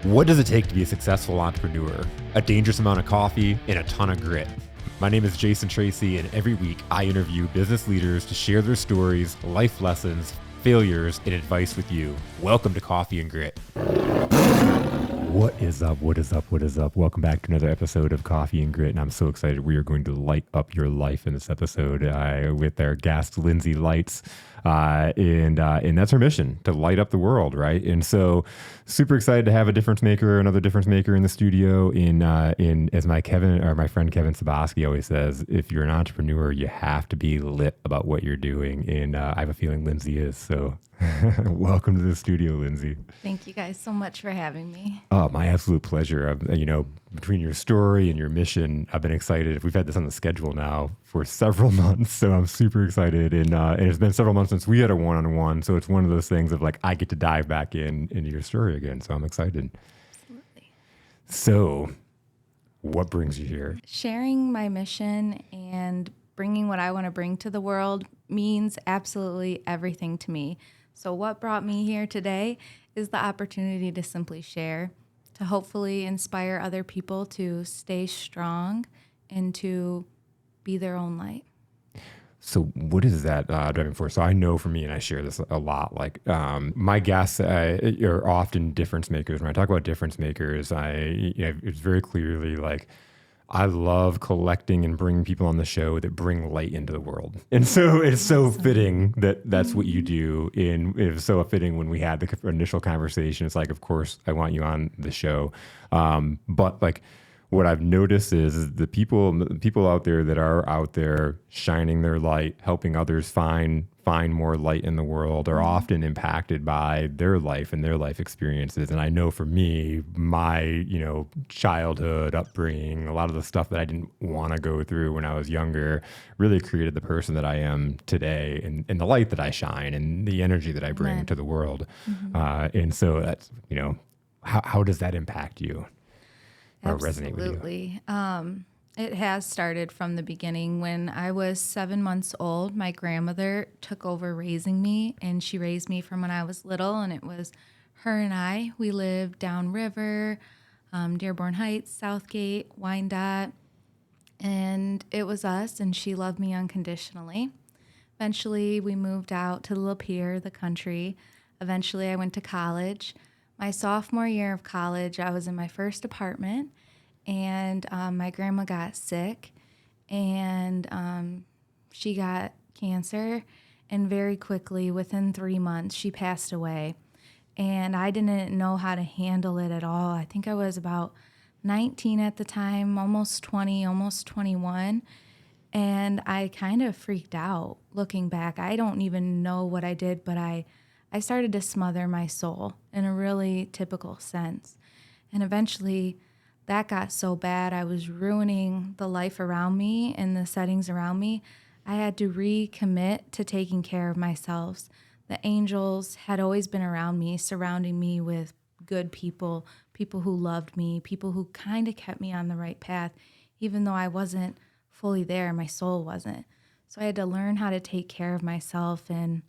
What does it take to be a successful entrepreneur? A dangerous amount of coffee and a ton of grit. My name is Jason Tracy, and every week I interview business leaders to share their stories, life lessons, failures, and advice with you. Welcome to Coffee and Grit. What is up? What is up? What is up? Welcome back to another episode of Coffee and Grit, and I'm so excited we are going to light up your life in this episode with our guest, Lindsay Lights. And that's her mission, to light up the world, right? And so super excited to have a difference maker, another difference maker in the studio. In as my friend Kevin Saboski always says, if you're an entrepreneur, you have to be lit about what you're doing. And I have a feeling Lindsay is. So welcome to the studio, Lindsay. Thank you guys so much for having me. Oh, my absolute pleasure. Between your story and your mission, I've been excited. We've had this on the schedule now for several months, so I'm super excited. And it's been several months since we had a one-on-one, so it's one of those things of like, I get to dive back into your story again, so I'm excited. Absolutely. So what brings you here? Sharing my mission and bringing what I want to bring to the world means absolutely everything to me. So what brought me here today is the opportunity to simply share, to hopefully inspire other people to stay strong and to be their own light. So what is that driving force? So I know for me, and I share this a lot, like my guests are often difference makers. When I talk about difference makers, it's very clearly like, I love collecting and bringing people on the show that bring light into the world. And so it's so fitting that that's what you do. And it was so fitting when we had the initial conversation. It's like, of course, I want you on the show. But like what I've noticed is the people out there that are out there shining their light, helping others find more light in the world are often impacted by their life and their life experiences. And I know for me, my, childhood upbringing, a lot of the stuff that I didn't want to go through when I was younger really created the person that I am today and the light that I shine and the energy that I bring to the world. And so that's, how does that impact you or resonate with you? Absolutely. It has started from the beginning. When I was 7 months old, my grandmother took over raising me, and she raised me from when I was little, and it was her and I. We lived downriver, Dearborn Heights, Southgate, Wyandotte, and it was us, and she loved me unconditionally. Eventually, we moved out to Lapeer, the country. Eventually, I went to college. My sophomore year of college, I was in my first apartment, and my grandma got sick, and she got cancer, and very quickly, within 3 months, she passed away. And I didn't know how to handle it at all. I think I was about 19 at the time, almost 20, almost 21, and I kind of freaked out looking back. I don't even know what I did, but I started to smother my soul in a really typical sense. And eventually, that got so bad, I was ruining the life around me and the settings around me. I had to recommit to taking care of myself. The angels had always been around me, surrounding me with good people, people who loved me, people who kind of kept me on the right path, even though I wasn't fully there, my soul wasn't. So I had to learn how to take care of myself, and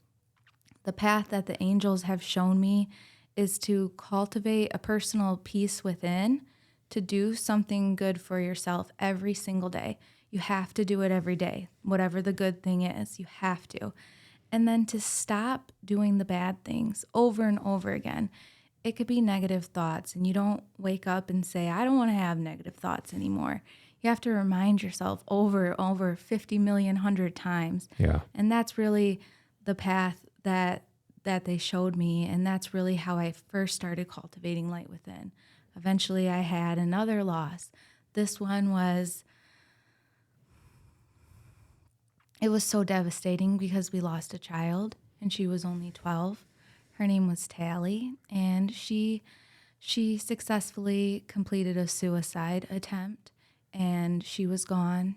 the path that the angels have shown me is to cultivate a personal peace within, to do something good for yourself every single day. You have to do it every day, whatever the good thing is, you have to. And then to stop doing the bad things over and over again. It could be negative thoughts, and you don't wake up and say, I don't want to have negative thoughts anymore. You have to remind yourself over 50 million, 100 times. Yeah. And that's really the path that they showed me, and that's really how I first started cultivating light within. Eventually, I had another loss. This one it was so devastating because we lost a child, and she was only 12. Her name was Tally, and she successfully completed a suicide attempt, and she was gone.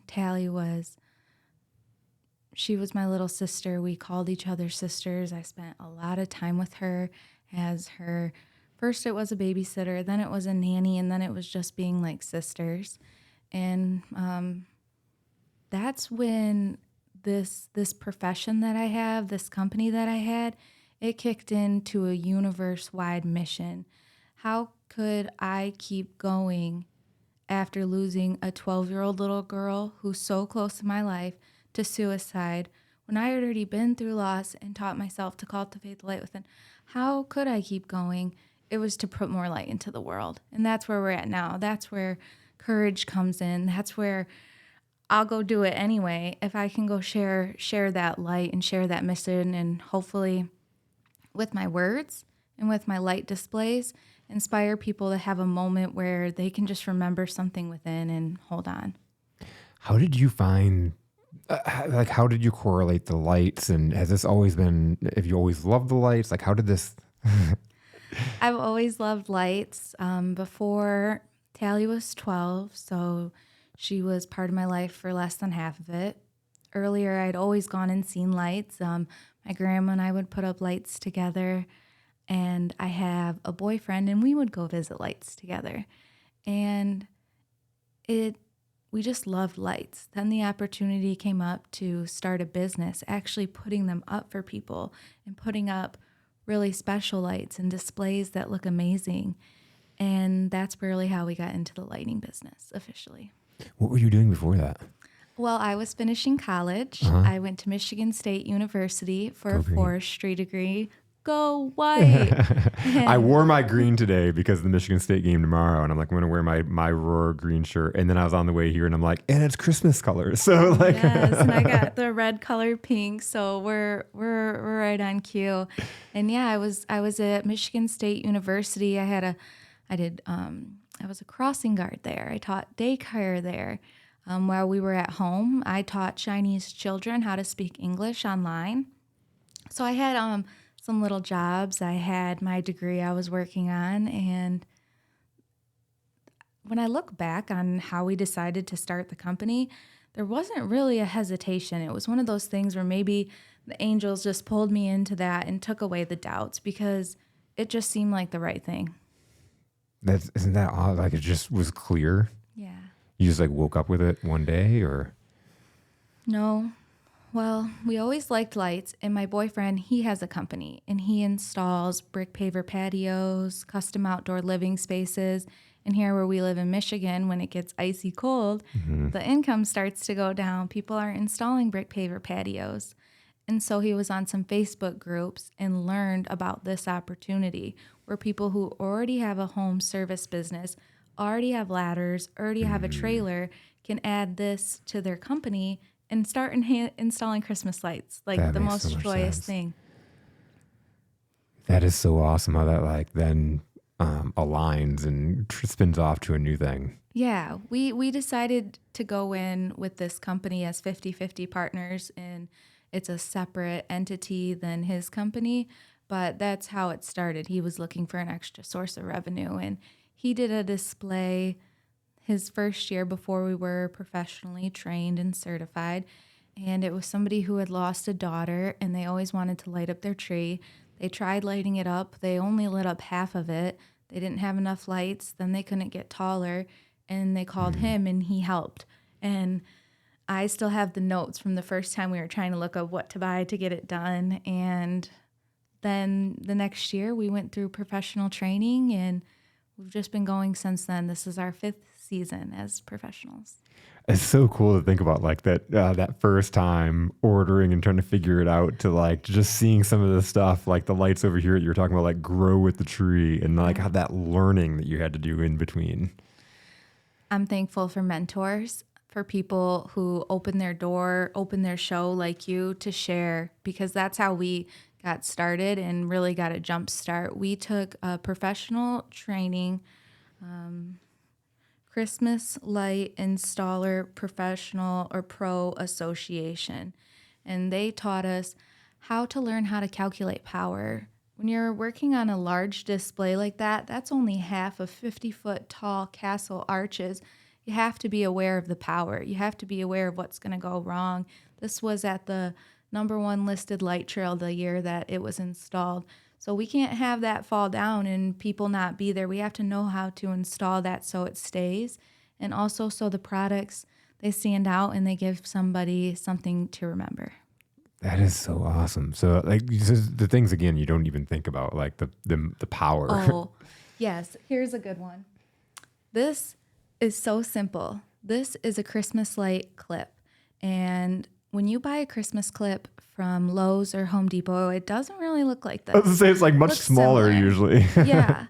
She was my little sister. We called each other sisters. I spent a lot of time with her as her. First it was a babysitter, then it was a nanny, and then it was just being like sisters. And that's when this profession that I have, this company that I had, it kicked into a universe-wide mission. How could I keep going after losing a 12-year-old little girl who's so close to my life to suicide when I had already been through loss and taught myself to cultivate the light within? How could I keep going? It was to put more light into the world. And that's where we're at now. That's where courage comes in. That's where I'll go do it anyway. If I can go share that light and share that mission, and hopefully with my words and with my light displays, inspire people to have a moment where they can just remember something within and hold on. How did you find, like, how did you correlate the lights? And has this always been, have you always loved the lights? Like, how did this? I've always loved lights. Before Tally was 12, so she was part of my life for less than half of it. Earlier, I'd always gone and seen lights. My grandma and I would put up lights together, and I have a boyfriend, and we would go visit lights together. And we just loved lights. Then the opportunity came up to start a business, actually putting them up for people and putting up really special lights and displays that look amazing. And that's really how we got into the lighting business officially. What were you doing before that? Well, I was finishing college. I went to Michigan State University for Go a green. forestry degree. Go white. I wore my green today because of the Michigan State game tomorrow, and I'm like, I'm gonna wear my roar green shirt. And then I was on the way here, and I'm like, and it's Christmas colors, so like, Yes, and I got the red color pink, so we're right on cue. And yeah, I was at Michigan State University. I was a crossing guard there. I taught daycare there. While we were at home, I taught Chinese children how to speak English online. So I had some little jobs. I had my degree I was working on. And when I look back on how we decided to start the company, there wasn't really a hesitation. It was one of those things where maybe the angels just pulled me into that and took away the doubts because it just seemed like the right thing. isn't that odd? Like, it just was clear. Yeah. You just like woke up with it one day, or? No. Well, we always liked lights, and my boyfriend, he has a company, and he installs brick paver patios, custom outdoor living spaces. And here where we live in Michigan, when it gets icy cold, the income starts to go down. People are installing brick paver patios. And so he was on some Facebook groups and learned about this opportunity where people who already have a home service business, already have ladders, already have a trailer, can add this to their company and start installing Christmas lights. Like That the makes so most much joyous sense. thing. That is so awesome how that like then aligns and spins off to a new thing. Yeah, we decided to go in with this company as 50-50 partners, and it's a separate entity than his company, but that's how it started. He was looking for an extra source of revenue, and he did a display his first year before we were professionally trained and certified, and it was somebody who had lost a daughter, and they always wanted to light up their tree. They tried lighting it up. They only lit up half of it. They didn't have enough lights. Then they couldn't get taller, and they called him, and he helped. And I still have the notes from the first time we were trying to look up what to buy to get it done. And then the next year we went through professional training, and we've just been going since then. This is our 5th season as professionals. It's so cool to think about like that that first time ordering and trying to figure it out to like just seeing some of the stuff like the lights over here that you're talking about like grow with the tree and like how that learning that you had to do in between. I'm thankful for mentors, for people who open their door, open their show like you to share, because that's how we got started and really got a jump start. We took a professional training, Christmas Light Installer Professional or Pro Association, and they taught us how to learn how to calculate power. When you're working on a large display like that, that's only half of 50-foot tall castle arches. You have to be aware of the power. You have to be aware of what's going to go wrong. This was at the #1 listed light trail the year that it was installed. So we can't have that fall down and people not be there. We have to know how to install that so it stays. And also so the products, they stand out and they give somebody something to remember. That is so awesome. So like the things again you don't even think about, like the power. Oh, yes. Here's a good one. This is so simple. This is a Christmas light clip. And when you buy a Christmas clip from Lowe's or Home Depot, it doesn't really look like I was gonna this. say it's like It much looks smaller similar. usually. Yeah.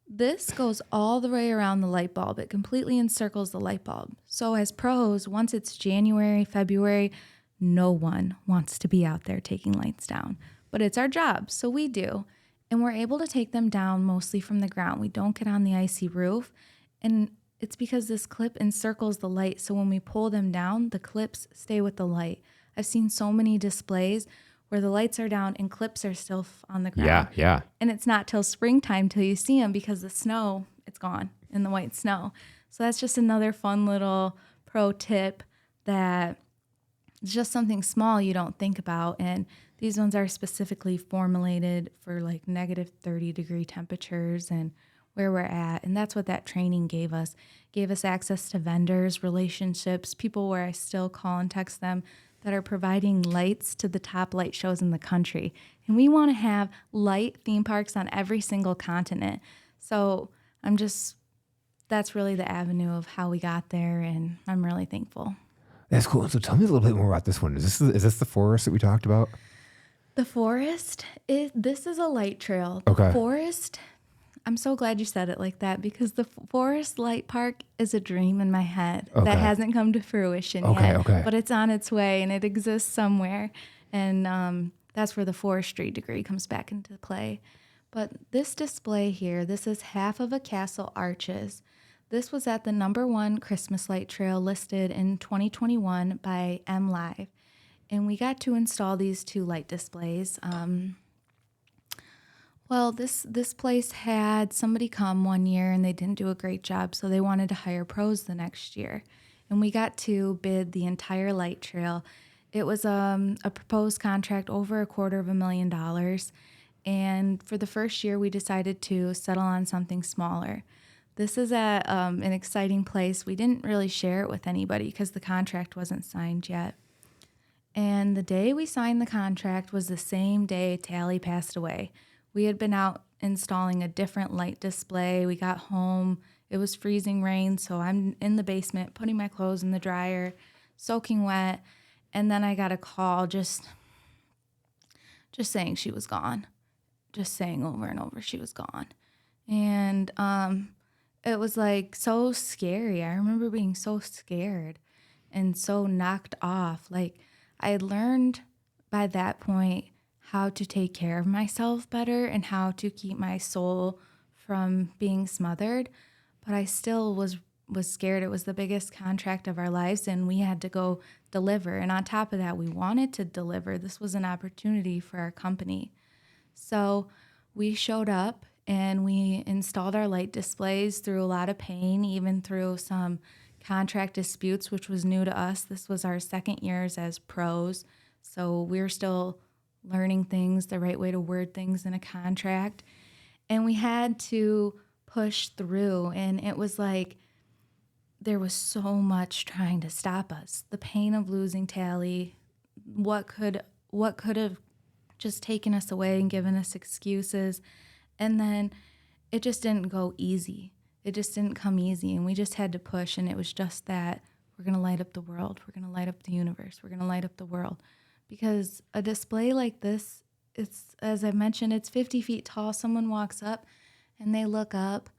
This goes all the way around the light bulb. It completely encircles the light bulb. So as pros, once it's January, February, no one wants to be out there taking lights down. But it's our job, so we do. And we're able to take them down mostly from the ground. We don't get on the icy roof. And it's because this clip encircles the light. So when we pull them down, the clips stay with the light. I've seen so many displays where the lights are down and clips are still on the ground. Yeah. And it's not till springtime till you see them because the snow, it's gone in the white snow. So that's just another fun little pro tip that it's just something small you don't think about. And these ones are specifically formulated for like negative 30-degree temperatures and where we're at. And that's what that training gave us. Gave us access to vendors, relationships, people where I still call and text them that are providing lights to the top light shows in the country. And we want to have light theme parks on every single continent. So that's really the avenue of how we got there. And I'm really thankful. That's cool. So tell me a little bit more about this one. Is this the forest that we talked about? The forest, this is a light trail. Okay. The forest, I'm so glad you said it like that because the Forest Light Park is a dream in my head that hasn't come to fruition yet. Okay. But it's on its way and it exists somewhere. And that's where the forestry degree comes back into play. But this display here, this is half of a castle arches. This was at the #1 Christmas light trail listed in 2021 by MLive. And we got to install these 2 light displays. Well, this place had somebody come one year and they didn't do a great job, so they wanted to hire pros the next year. And we got to bid the entire light trail. It was a proposed contract over $250,000. And for the first year, we decided to settle on something smaller. This is at an exciting place. We didn't really share it with anybody because the contract wasn't signed yet. And the day we signed the contract was the same day Tally passed away. We had been out installing a different light display. We got home. It was freezing rain, so I'm in the basement putting my clothes in the dryer, soaking wet. And then I got a call just saying she was gone. Just saying over and over she was gone. And it was like so scary. I remember being so scared and so knocked off. Like I had learned by that point how to take care of myself better and how to keep my soul from being smothered. But I still was scared. It was the biggest contract of our lives and we had to go deliver. And on top of that, we wanted to deliver. This was an opportunity for our company. So we showed up and we installed our light displays through a lot of pain, even through some contract disputes, which was new to us. This was our second years as pros. So we were still learning things, the right way to word things in a contract. And we had to push through. And it was like there was so much trying to stop us. The pain of losing Tally, what could have just taken us away and given us excuses. And then it just didn't go easy. It just didn't come easy. And we just had to push. And it was just that we're going to light up the world. We're going to light up the universe. We're going to light up the world. Because a display like this, it's, as I mentioned, it's 50 feet tall. Someone walks up and they look up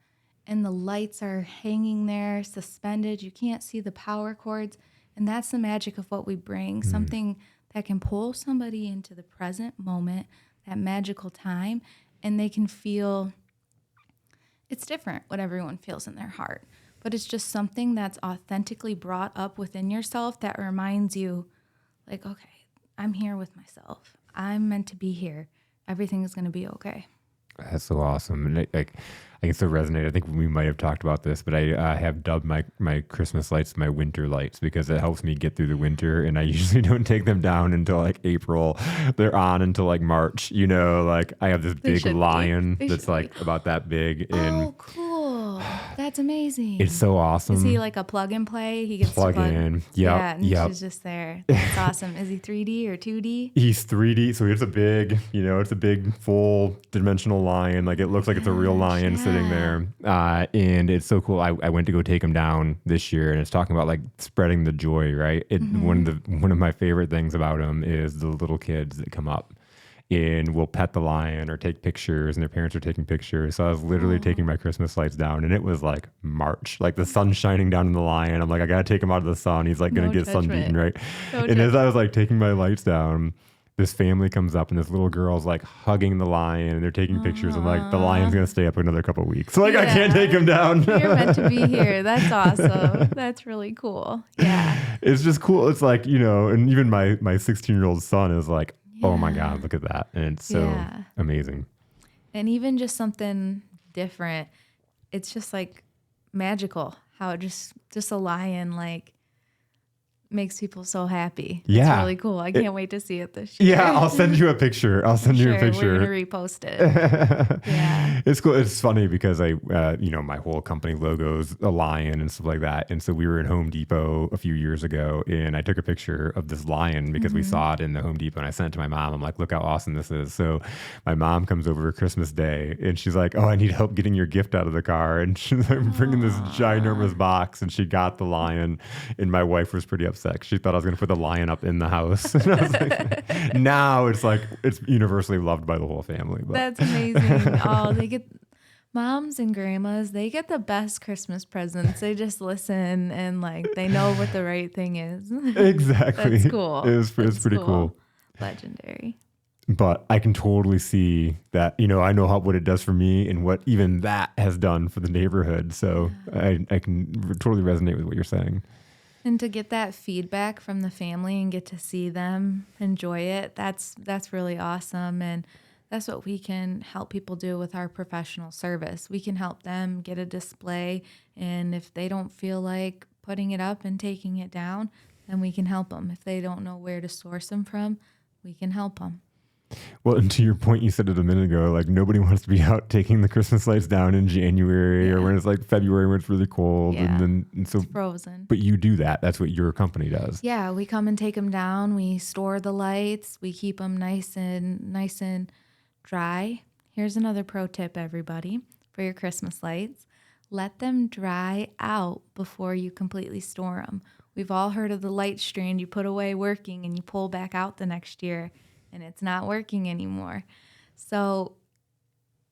and the lights are hanging there, suspended. You can't see the power cords. And that's the magic of what we bring, something that can pull somebody into the present moment, that magical time, and they can feel, it's different what everyone feels in their heart. But it's just something that's authentically brought up within yourself that reminds you, like, okay, I'm here with myself. I'm meant to be here. Everything is going to be okay. That's so awesome. And I can still resonate. I think we might have talked about this, but I have dubbed my Christmas lights my winter lights because it helps me get through the winter. And I usually don't take them down until like April. They're on until like March. You know, like I have this big lion that's like about that big. And oh, cool. That's amazing. It's so Is he awesome. like a plug and play? He gets to Plug plug. in. Yeah, Yep. and Yep. she's just there. That's awesome. Is he 3D or 2D? He's 3D, so it's a big, it's a big full dimensional lion. Like it My looks like it's a real gosh, lion sitting yeah. there. And it's so cool. I went to go take him down this year, and it's talking about like spreading the joy, right? One of my favorite things about him is the little kids that come up and will pet the lion or take pictures, and their parents are taking pictures. So I was literally Oh, taking my Christmas lights down, and it was like March, like the sun's shining down on the lion. I'm like, I gotta take him out of the sun. He's like gonna no get sunbeaten, judgment. right? No And as I was judgment. like taking my lights down, this family comes up, and this little girl's like hugging the lion, and they're taking pictures. I'm like, the lion's Aw. gonna stay up another couple of weeks, so like I can't take Yeah. him down. You're meant to be here. That's awesome. That's really cool. Yeah. It's just cool. It's like, and even my 16-year-old son is like, oh my Yeah. god, look at that, and it's so Yeah. amazing. And even just something different, it's just like magical how it just a lion like makes people so happy. It's Yeah. really cool. I It- can't wait to see it this year. Yeah, I'll send you a picture. I'll send you a Sure, we're picture. gonna repost it. Yeah. It's cool. It's funny because my whole company logo's a lion and stuff like that. And so we were at Home Depot a few years ago, and I took a picture of this lion because we saw it in the Home Depot, and I sent it to my mom. I'm like, look how awesome this is. So my mom comes over Christmas Day, and she's like, oh, I need help getting your gift out of the car. And she's like bringing this ginormous box, and she got the lion, and my wife was pretty upset. She thought I was going to put the lion up in the house. And I was like, now it's like, it's universally loved by the whole family. But That's amazing. Oh, they get moms and grandmas, they get the best Christmas presents. They just listen and like they know what the right thing is. exactly. That's cool. It's That's pretty cool. Legendary. But I can totally see that, I know what it does for me and what even that has done for the neighborhood. So I can totally resonate with what you're saying. And to get that feedback from the family and get to see them enjoy it, that's really awesome. And that's what we can help people do with our professional service. We can help them get a display, and if they don't feel like putting it up and taking it down, then we can help them. If they don't know where to source them from, we can help them. Well, and to your point, you said it a minute ago, like nobody wants to be out taking the Christmas lights down in January or when it's like February when it's really cold. Yeah. And so, It's frozen. but you do that. That's what your company does. Yeah, we come and take them down. We store the lights. We keep them nice and dry. Here's another pro tip, everybody, for your Christmas lights. Let them dry out before you completely store them. We've all heard of the light strand you put away working and you pull back out the next year and it's not working anymore. So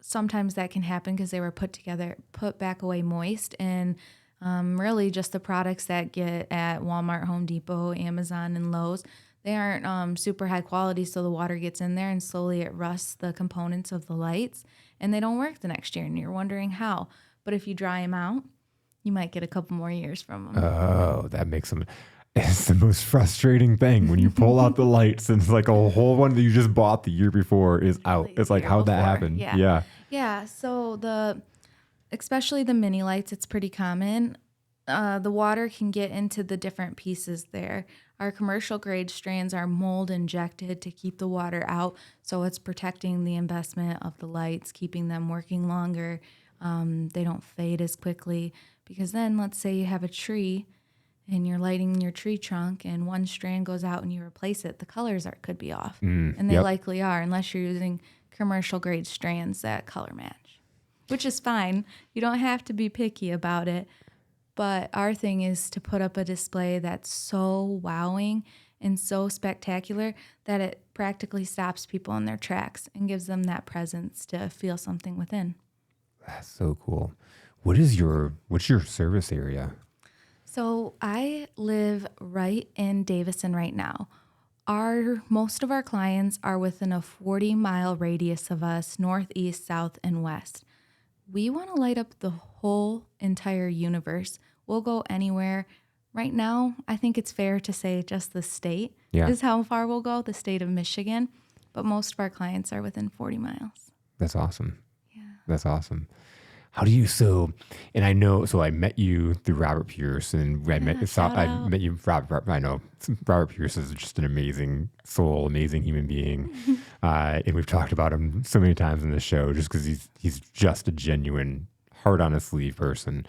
sometimes that can happen because they were put back away moist, and really just the products that get at Walmart, Home Depot, Amazon, and Lowe's, they aren't super high quality, so the water gets in there and slowly it rusts the components of the lights, and they don't work the next year, and you're wondering how. But if you dry them out, you might get a couple more years from them. Oh, that makes them. It's the most frustrating thing when you pull out the lights and it's like a whole one that you just bought the year before is out. It's like, Year how'd that before. happen? Yeah. Yeah, so especially the mini lights, it's pretty common. The water can get into the different pieces there. Our commercial grade strands are mold injected to keep the water out, so it's protecting the investment of the lights, keeping them working longer. They don't fade as quickly, because then let's say you have a tree and you're lighting your tree trunk and one strand goes out and you replace it, the colors could be off. And they yep. likely are, unless you're using commercial grade strands that color match, which is fine. You don't have to be picky about it. But our thing is to put up a display that's so wowing and so spectacular that it practically stops people in their tracks and gives them that presence to feel something within. That's so cool. What's your service area? So I live right in Davison right now. Most of our clients are within a 40-mile radius of us, north, east, south, and west. We want to light up the whole entire universe. We'll go anywhere. Right now, I think it's fair to say just the state is how far we'll go, the state of Michigan. But most of our clients are within 40 miles. That's awesome. Yeah. That's awesome. How do you, and I met you through Robert Pierce, and I met you, Robert, I know Robert Pierce is just an amazing soul, amazing human being. And we've talked about him so many times in the show just because he's just a genuine heart on a sleeve person.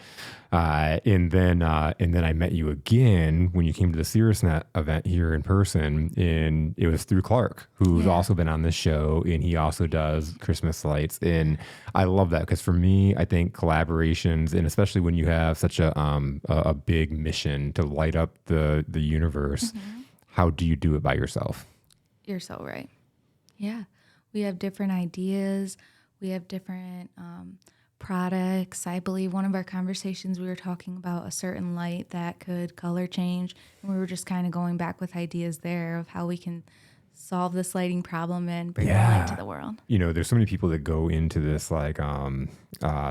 And then I met you again when you came to the SiriusNet event here in person, and it was through Clark, who's Yeah. also been on this show, and he also does Christmas lights. And I love that because for me, I think collaborations, and especially when you have such a big mission to light up the universe, Hmm. how do you do it by yourself? You're so right. Yeah. We have different ideas. We have different products. I believe one of our conversations, we were talking about a certain light that could color change. And we were just kind of going back with ideas there of how we can solve this lighting problem and bring more light to Yeah. the world. There's so many people that go into this like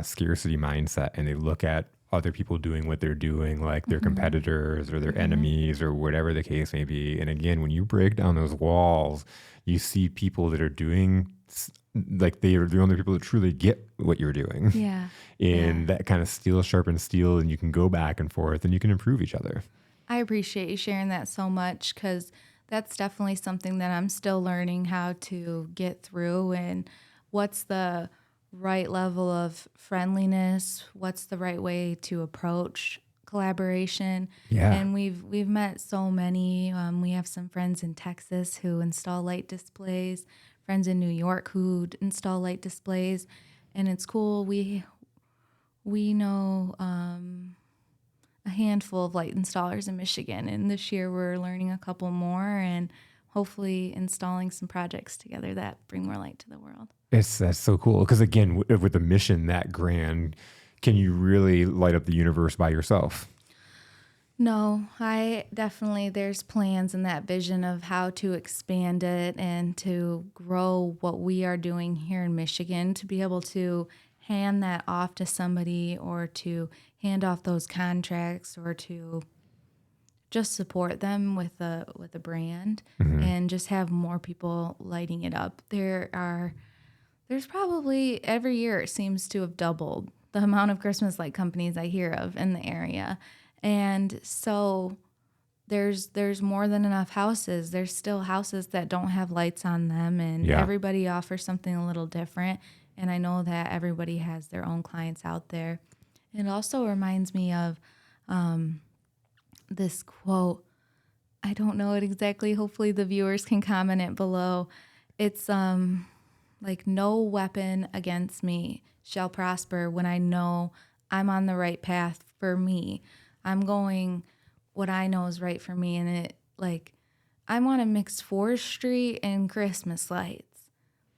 scarcity mindset, and they look at other people doing what they're doing, like their Hmm. competitors or their Hmm. enemies or whatever the case may be. And again, when you break down those walls, you see people that are doing like they are the only people that truly get what you're doing. Yeah. Yeah. And that kind of steel sharpens steel, and you can go back and forth and you can improve each other. I appreciate you sharing that so much because that's definitely something that I'm still learning how to get through and what's the right level of friendliness, what's the right way to approach collaboration. Yeah. And we've met so many. We have some friends in Texas who install light displays, friends in New York who install light displays, and it's cool. We know a handful of light installers in Michigan. And this year we're learning a couple more and hopefully installing some projects together that bring more light to the world. That's so cool. Because again, with a mission that grand, can you really light up the universe by yourself? No, I definitely, there's plans in that vision of how to expand it and to grow what we are doing here in Michigan to be able to hand that off to somebody or to hand off those contracts or to just support them with a brand Hmm. and just have more people lighting it up. There's probably every year it seems to have doubled the amount of Christmas light companies I hear of in the area. And so there's more than enough houses. There's still houses that don't have lights on them and Yeah. everybody offers something a little different. And I know that everybody has their own clients out there. It also reminds me of this quote. I don't know it exactly. Hopefully the viewers can comment it below. It's like no weapon against me shall prosper when I know I'm on the right path for me. I'm going what I know is right for me and it like I want to mix forestry and Christmas lights.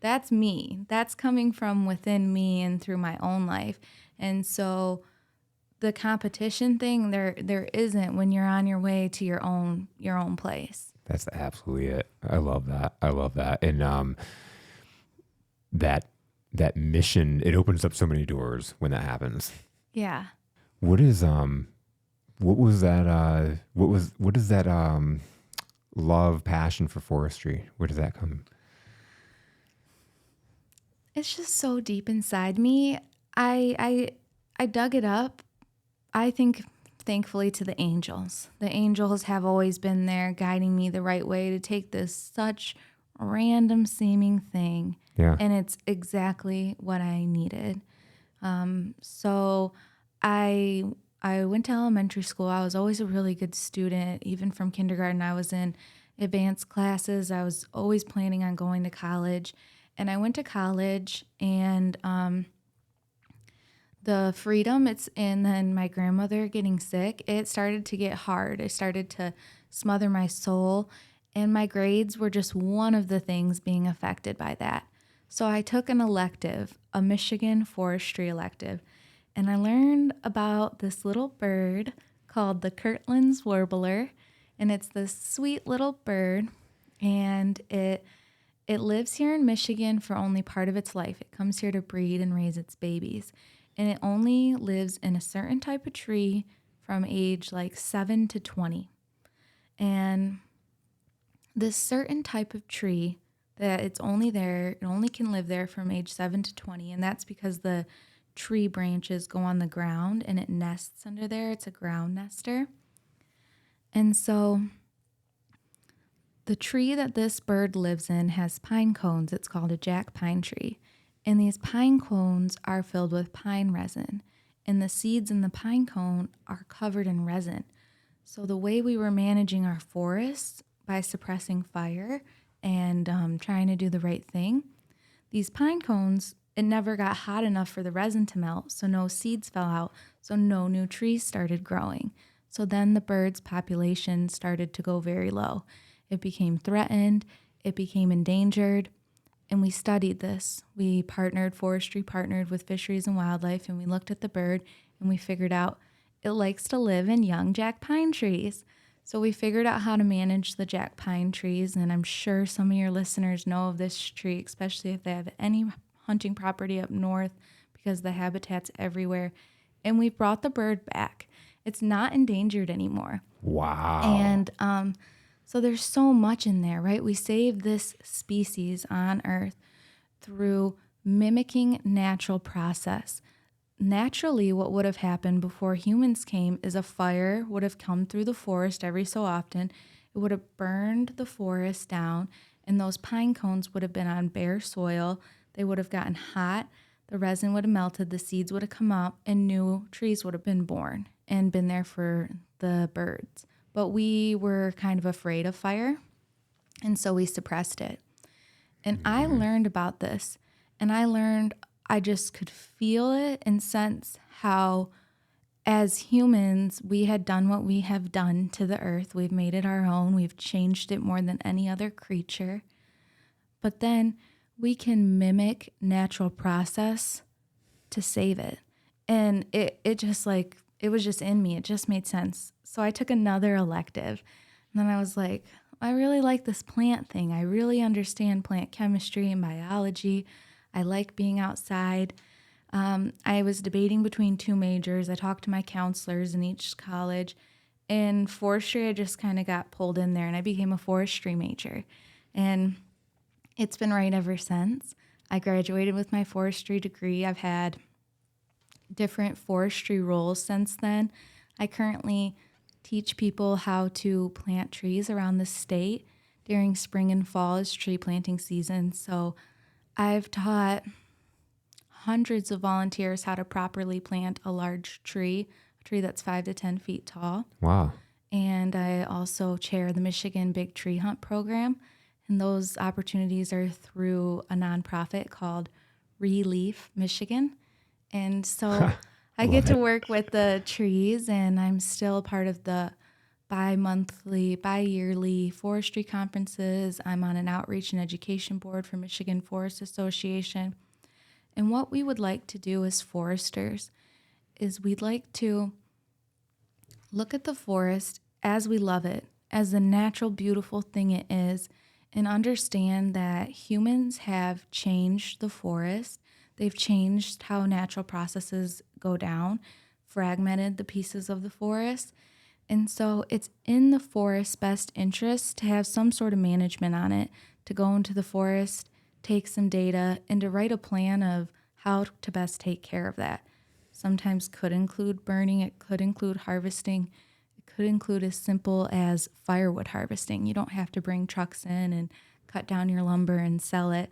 That's me. That's coming from within me and through my own life. And so the competition thing there isn't when you're on your way to your own place. That's absolutely it. I love that. I love that. And that that mission, it opens up so many doors when that happens. Yeah. What is what was that what is that love, passion for forestry? Where does that come? It's just so deep inside me. I dug it up. I think thankfully to the angels. The angels have always been there guiding me the right way to take this such random seeming thing Yeah. and it's exactly what I needed. So I I went to elementary school. I was always a really good student. Even from kindergarten, I was in advanced classes. I was always planning on going to college. And I went to college and the freedom it's and then my grandmother getting sick, it started to get hard. It started to smother my soul. And my grades were just one of the things being affected by that. So I took an elective, a Michigan forestry elective, and I learned about this little bird called the Kirtland's warbler. And it's this sweet little bird, and it lives here in Michigan for only part of its life. It comes here to breed and raise its babies. And it only lives in a certain type of tree from age like 7 to 20. And this certain type of tree that it's only there, it only can live there from age 7 to 20. And that's because the tree branches go on the ground and it nests under there. It's a ground nester. And so the tree that this bird lives in has pine cones. It's called a jack pine tree. And these pine cones are filled with pine resin. and the seeds in the pine cone are covered in resin. So the way we were managing our forests by suppressing fire and trying to do the right thing, these pine cones, it never got hot enough for the resin to melt, so no seeds fell out, so no new trees started growing. So then the birds' population started to go very low. It became threatened, it became endangered, and we studied this. Forestry partnered with fisheries and wildlife, and we looked at the bird and we figured out it likes to live in young jack pine trees. So we figured out how to manage the jack pine trees, and I'm sure some of your listeners know of this tree, especially if they have any hunting property up north, because the habitat's everywhere. And we brought the bird back. It's not endangered anymore. Wow. And so there's so much in there, right? We saved this species on Earth through mimicking natural process. Naturally, what would have happened before humans came is a fire would have come through the forest every so often. It would have burned the forest down, and those pine cones would have been on bare soil. They would have gotten hot, the resin would have melted, the seeds would have come up, and new trees would have been born and been there for the birds. But we were kind of afraid of fire, and so we suppressed it. And I learned about this, and I just could feel it and sense how, as humans, we had done what we have done to the earth. We've made it our own. We've changed it more than any other creature. But then we can mimic natural process to save it. And it was just in me. It just made sense. So I took another elective. And then I was like, I really like this plant thing. I really understand plant chemistry and biology. I like being outside. I was debating between two majors. I talked to my counselors in each college. And forestry, I just kind of got pulled in there, and I became a forestry major. And it's been right ever since. I graduated with my forestry degree. I've had different forestry roles since then. I currently teach people how to plant trees around the state during spring and fall is tree planting season. So I've taught hundreds of volunteers how to properly plant a large tree, a tree that's 5 to 10 feet tall. Wow. And I also chair the Michigan Big Tree Hunt program. And those opportunities are through a nonprofit called Relief Michigan. And so I get to work with the trees, and I'm still part of the bi-yearly forestry conferences. I'm on an outreach and education board for Michigan Forest Association. And what we would like to do as foresters is we'd like to look at the forest as we love it, as the natural, beautiful thing it is, and understand that humans have changed the forest. They've changed how natural processes go down, fragmented the pieces of the forest. And so it's in the forest's best interest to have some sort of management on it, to go into the forest, take some data, and to write a plan of how to best take care of that. Sometimes could include burning, it could include harvesting, it could include as simple as firewood harvesting. You don't have to bring trucks in and cut down your lumber and sell it.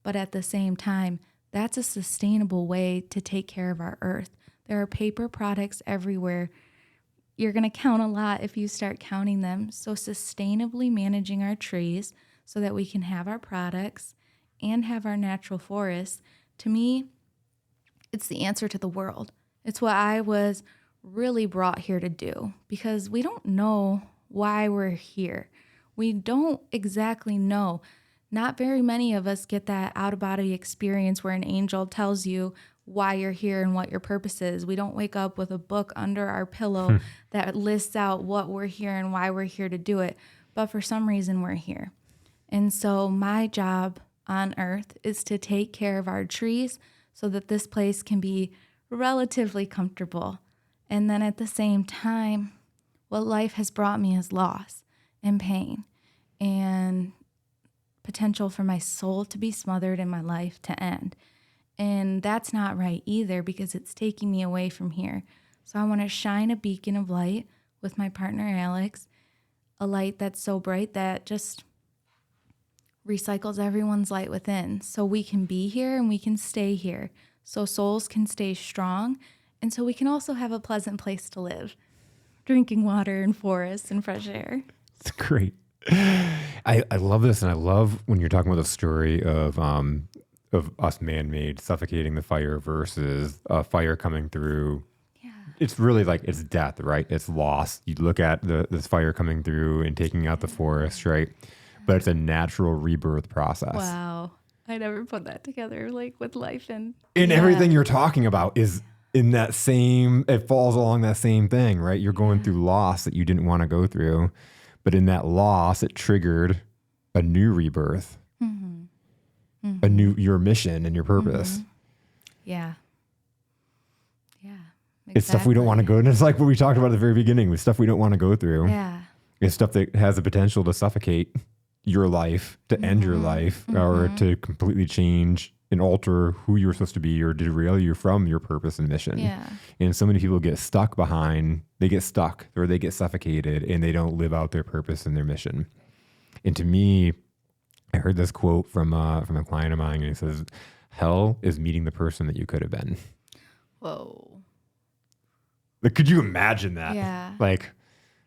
But at the same time, that's a sustainable way to take care of our earth. There are paper products everywhere. You're going to count a lot if you start counting them. So sustainably managing our trees so that we can have our products and have our natural forests, to me, it's the answer to the world. It's what I was really brought here to do, because we don't know why we're here. We don't exactly know. Not very many of us get that out-of-body experience where an angel tells you why you're here and what your purpose is. We don't wake up with a book under our pillow that lists out what we're here and why we're here to do it. But for some reason, we're here. And so my job on Earth is to take care of our trees so that this place can be relatively comfortable. And then at the same time, what life has brought me is loss and pain and potential for my soul to be smothered and my life to end. And that's not right either, because it's taking me away from here. So I want to shine a beacon of light with my partner, Alex, a light that's so bright that just recycles everyone's light within, so we can be here and we can stay here, so souls can stay strong And so we can also have a pleasant place to live, drinking water and forests and fresh air. It's great. I love this, and I love when you're talking about the story of us man-made suffocating the fire versus a fire coming through. Yeah. It's really like it's death, right? It's loss. You look at this fire coming through and taking out the forest, right? But it's a natural rebirth process. Wow. I never put that together, like with life and Everything you're talking about is in that same, it falls along that same thing, right? You're going through loss that you didn't want to go through. But in that loss, it triggered a new rebirth, a new, your mission and your purpose. Yeah. Yeah. It's stuff we don't want to go. And it's like what we talked about at the very beginning with stuff we don't want to go through. Yeah. It's stuff that has the potential to suffocate your life, to end your life, or to completely change and alter who you're supposed to be or derail you from your purpose and mission. Yeah. And so many people get stuck behind, they get stuck or they get suffocated and they don't live out their purpose and their mission. And to me, I heard this quote from a client of mine, and he says, hell is meeting the person that you could have been. Whoa. Like, could you imagine that? Yeah. Like,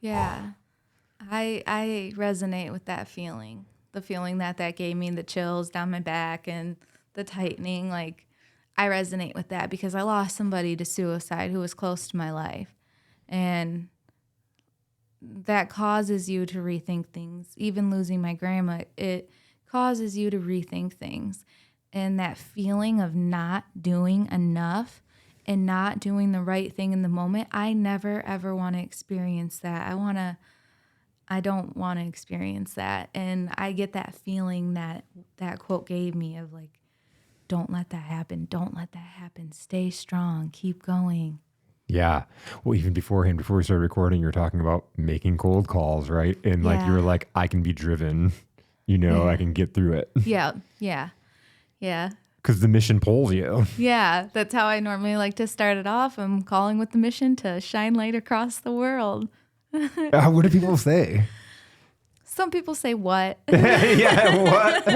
Yeah. I resonate with that feeling. The feeling that gave me, the chills down my back and the tightening. Like, I resonate with that because I lost somebody to suicide who was close to my life. And that causes you to rethink things. Even losing my grandma, it causes you to rethink things. And that feeling of not doing enough and not doing the right thing in the moment, I never, ever want to experience that. I don't want to experience that. And I get that feeling that quote gave me of like, don't let that happen. Don't let that happen. Stay strong. Keep going. yeah. Well, even beforehand, before we started recording, you were talking about making cold calls, right? And like, you were like, I can be driven, I can get through it. Yeah. Yeah. Yeah. Because the mission pulls you. Yeah. That's how I normally like to start it off. I'm calling with the mission to shine light across the world. What do people say? Some people say what? Yeah, what?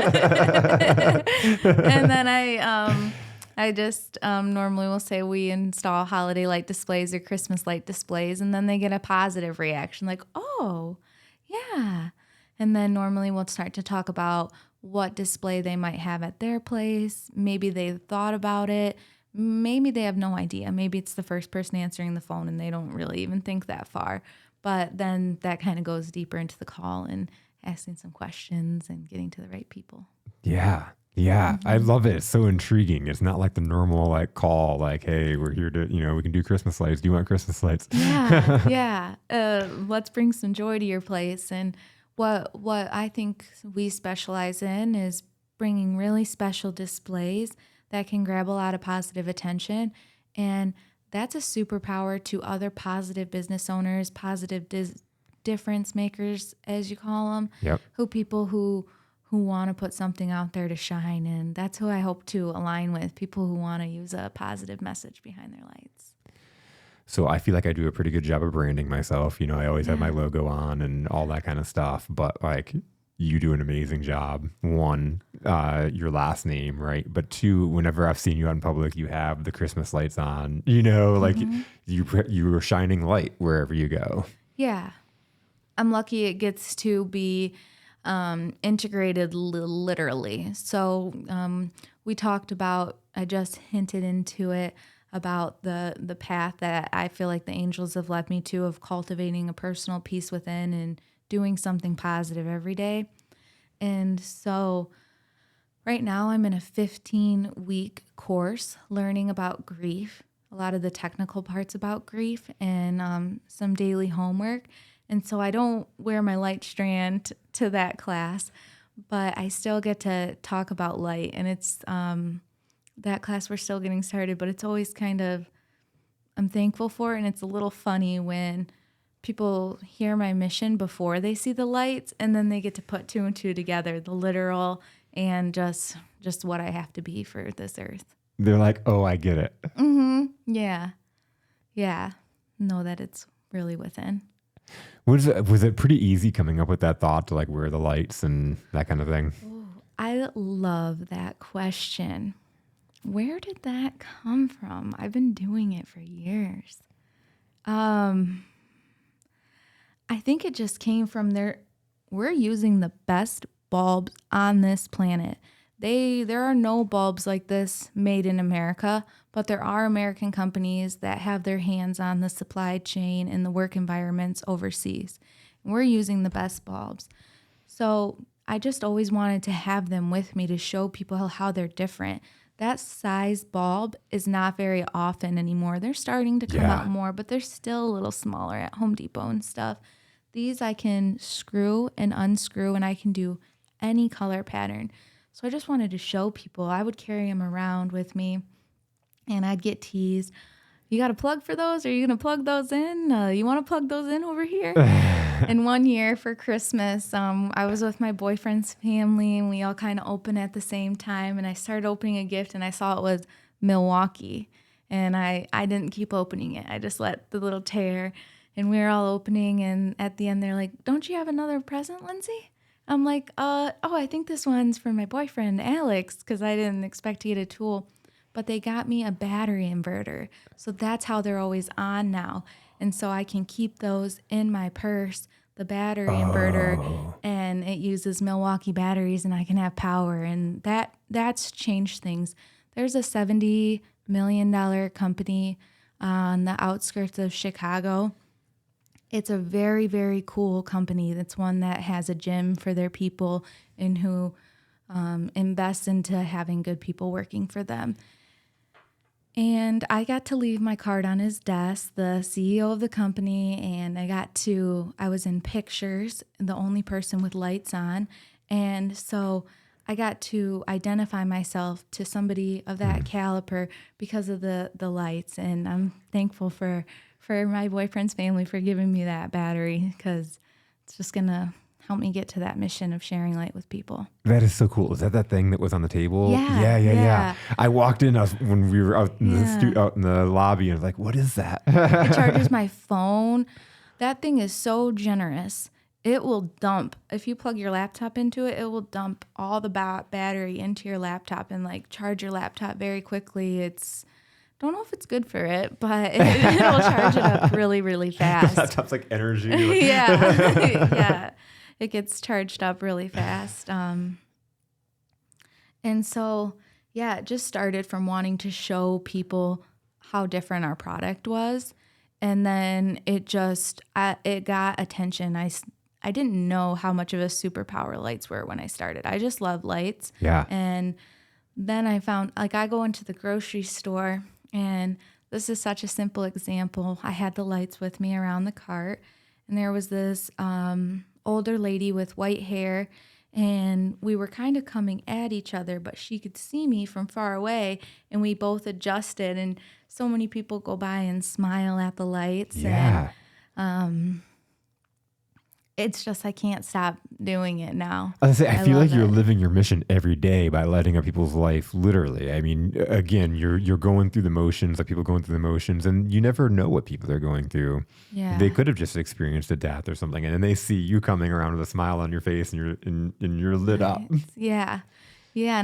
And then I just normally will say we install holiday light displays or Christmas light displays, and then they get a positive reaction like, oh, yeah. And then normally we'll start to talk about what display they might have at their place. Maybe they thought about it. Maybe they have no idea. Maybe it's the first person answering the phone and they don't really even think that far. But then that kind of goes deeper into the call and asking some questions and getting to the right people. Yeah. Yeah. I love it. It's so intriguing. It's not like the normal like call, like, hey, we're here to, we can do Christmas lights. Do you want Christmas lights? Yeah. Yeah. Let's bring some joy to your place. And what I think we specialize in is bringing really special displays that can grab a lot of positive attention. And that's a superpower to other positive business owners, positive difference makers, as you call them. Yep. People who want to put something out there to shine. And that's who I hope to align with, people who want to use a positive message behind their lights. So I feel like I do a pretty good job of branding myself. I always have my logo on and all that kind of stuff. But like, you do an amazing job. One, your last name, right? But two, whenever I've seen you out in public, you have the Christmas lights on, like you are shining light wherever you go. Yeah. I'm lucky it gets to be integrated literally. So we talked about, I just hinted into it, about the path that I feel like the angels have led me to of cultivating a personal peace within and doing something positive every day. And so right now I'm in a 15-week course learning about grief, a lot of the technical parts about grief, and some daily homework. And so I don't wear my light strand to that class, but I still get to talk about light. And it's that class we're still getting started, but it's always kind of, I'm thankful for it. And it's a little funny when people hear my mission before they see the lights, and then they get to put two and two together, the literal and just what I have to be for this earth. They're like, oh, I get it. Mm-hmm. Yeah. Yeah. Know that it's really within. Was it pretty easy coming up with that thought to like wear the lights and that kind of thing? Ooh, I love that question. Where did that come from? I've been doing it for years. Um, I think it just came from there. We're using the best bulbs on this planet. There are no bulbs like this made in America, but there are American companies that have their hands on the supply chain and the work environments overseas. And we're using the best bulbs. So I just always wanted to have them with me to show people how they're different. That size bulb is not very often anymore. They're starting to come out Yeah. more, but they're still a little smaller at Home Depot and stuff. These I can screw and unscrew, and I can do any color pattern. So I just wanted to show people. I would carry them around with me, and I'd get teased. You got a plug for those? Are you going to plug those in? You want to plug those in over here? And one year for Christmas, I was with my boyfriend's family, and we all kind of opened at the same time. And I started opening a gift, and I saw it was Milwaukee. And I didn't keep opening it. I just let the little tear. And we were all opening, and at the end, they're like, "Don't you have another present, Lindsay?" I'm like, oh, I think this one's for my boyfriend, Alex, because I didn't expect to get a tool. But they got me a battery inverter. So that's how they're always on now. And so I can keep those in my purse, the battery inverter, Oh. and it uses Milwaukee batteries, and I can have power. And that's changed things. There's a $70 million company on the outskirts of Chicago. It's a very, very cool company. That's one that has a gym for their people and who invests into having good people working for them. And I got to leave my card on his desk, the CEO of the company, and I was in pictures, the only person with lights on. And so I got to identify myself to somebody of that caliber because of the lights. And I'm thankful for my boyfriend's family for giving me that battery, because it's just going to help me get to that mission of sharing light with people. That is so cool. Is that thing that was on the table? Yeah, Yeah. yeah. I walked in when we were out in Yeah. out in the lobby, and I was like, "What is that?" It charges my phone. That thing is so generous. It will dump. If you plug your laptop into it, it will dump all the battery into your laptop and like charge your laptop very quickly. Don't know if it's good for it, but it'll charge it up really, really fast. Laptop's like energy. Yeah. Yeah. It gets charged up really fast. And so, yeah, it just started from wanting to show people how different our product was. And then it got attention. I didn't know how much of a superpower lights were when I started. I just love lights. Yeah. And then I found, like, I go into the grocery store, and this is such a simple example. I had the lights with me around the cart, and there was this older lady with white hair, and we were kind of coming at each other, but she could see me from far away, and we both adjusted. And so many people go by and smile at the lights. Yeah. And it's just, I can't stop doing it now. I feel like love you're it. living your mission every day by lighting up people's life, literally. I mean, again, you're going through the motions, like people going through the motions, and you never know what people are going through. Yeah. They could have just experienced a death or something, and then they see you coming around with a smile on your face, and you're lit up. Yeah. Yeah.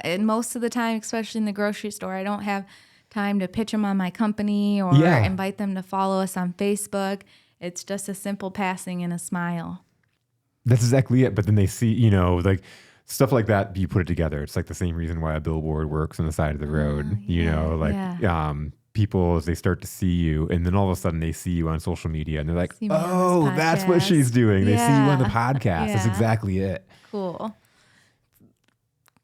And most of the time, especially in the grocery store, I don't have time to pitch them on my company or Yeah. invite them to follow us on Facebook. It's just a simple passing and a smile. That's exactly it. But then they see, like stuff like that, you put it together. It's like the same reason why a billboard works on the side of the road, yeah. People, as they start to see you, and then all of a sudden they see you on social media and they're like, See me on this oh, that's what podcast." she's doing. They see you on the Yeah. podcast. That's Yeah. exactly it. Cool.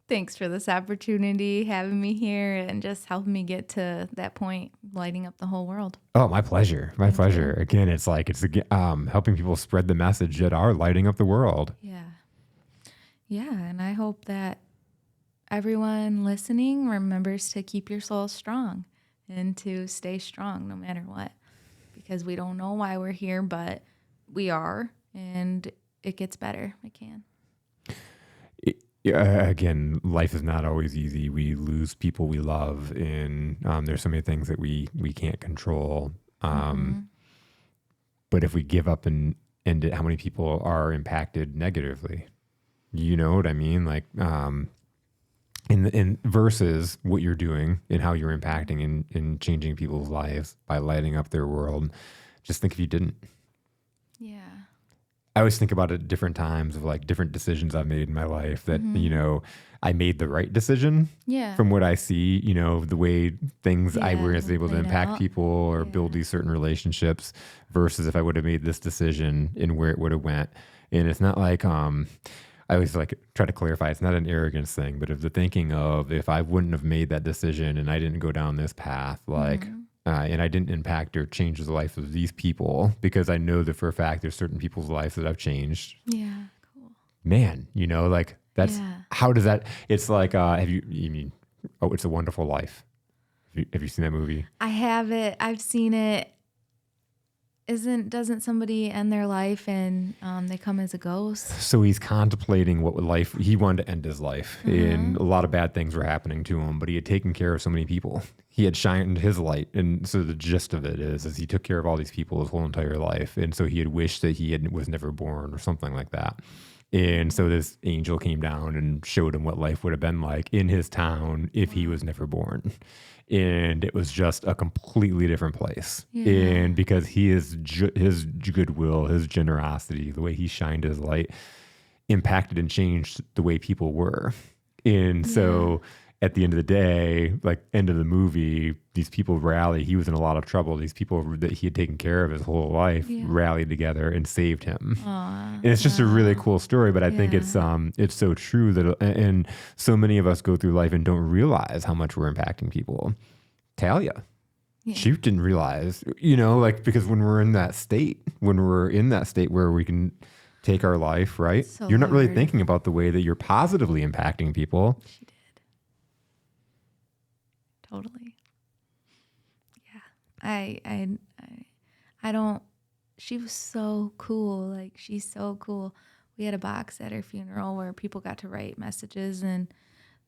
Thanks for this opportunity, having me here, and just helping me get to that point, lighting up the whole world. Oh, my pleasure. My pleasure. Again, it's helping people spread the message that are lighting up the world. Yeah. Yeah. And I hope that everyone listening remembers to keep your soul strong and to stay strong no matter what, because we don't know why we're here, but we are, and it gets better. It can. Again, life is not always easy. We lose people we love, and there's so many things that we can't control. But if we give up and end it, how many people are impacted negatively? You know what I mean? Like, in versus what you're doing and how you're impacting and changing people's lives by lighting up their world. Just think if you didn't. Yeah. I always think about it at different times of like different decisions I've made in my life that, I made the right decision Yeah. from what I see, the way things I was able to Laid impact out. people or build these certain relationships versus if I would have made this decision and where it would have went. And it's not like, I always like try to clarify, it's not an arrogance thing, but of the thinking of if I wouldn't have made that decision and I didn't go down this path, like, and I didn't impact or change the life of these people, because I know that for a fact there's certain people's lives that I've changed. Yeah. Cool. Man, like that's Yeah. how does that? It's like, you mean, oh, It's a Wonderful Life. Have you seen that movie? I have it. I've seen it. Doesn't somebody end their life and they come as a ghost? So he's contemplating what life, he wanted to end his life and a lot of bad things were happening to him, but he had taken care of so many people. He had shined his light. And so the gist of it is he took care of all these people his whole entire life. And so he had wished that was never born or something like that. And so this angel came down and showed him what life would have been like in his town if he was never born. And it was just a completely different place. Yeah. And because his goodwill, his generosity, the way he shined his light impacted and changed the way people were. And so at the end of the day, like end of the movie, these people rally. He was in a lot of trouble. These people that he had taken care of his whole life rallied together and saved him. And it's just a really cool story, but I think it's so true that, and so many of us go through life and don't realize how much we're impacting people. Talia, she didn't realize, like, because when we're in that state where we can take our life, right? So You're not really hard. thinking about the way that you're positively impacting people. She did. Totally. Yeah. I don't, she was so cool. Like, she's so cool. We had a box at her funeral where people got to write messages, and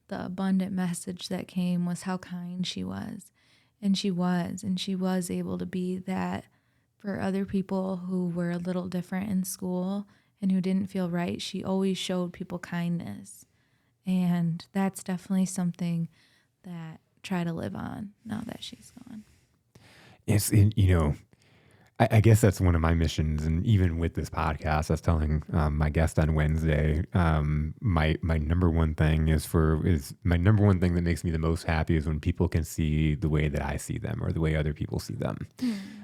the abundant message that came was how kind she was. And she was able to be that for other people who were a little different in school and who didn't feel right. She always showed people kindness. And that's definitely something that I try to live on now that she's gone. It's, I guess that's one of my missions. And even with this podcast, I was telling my guest on Wednesday, my number one thing my number one thing that makes me the most happy is when people can see the way that I see them or the way other people see them.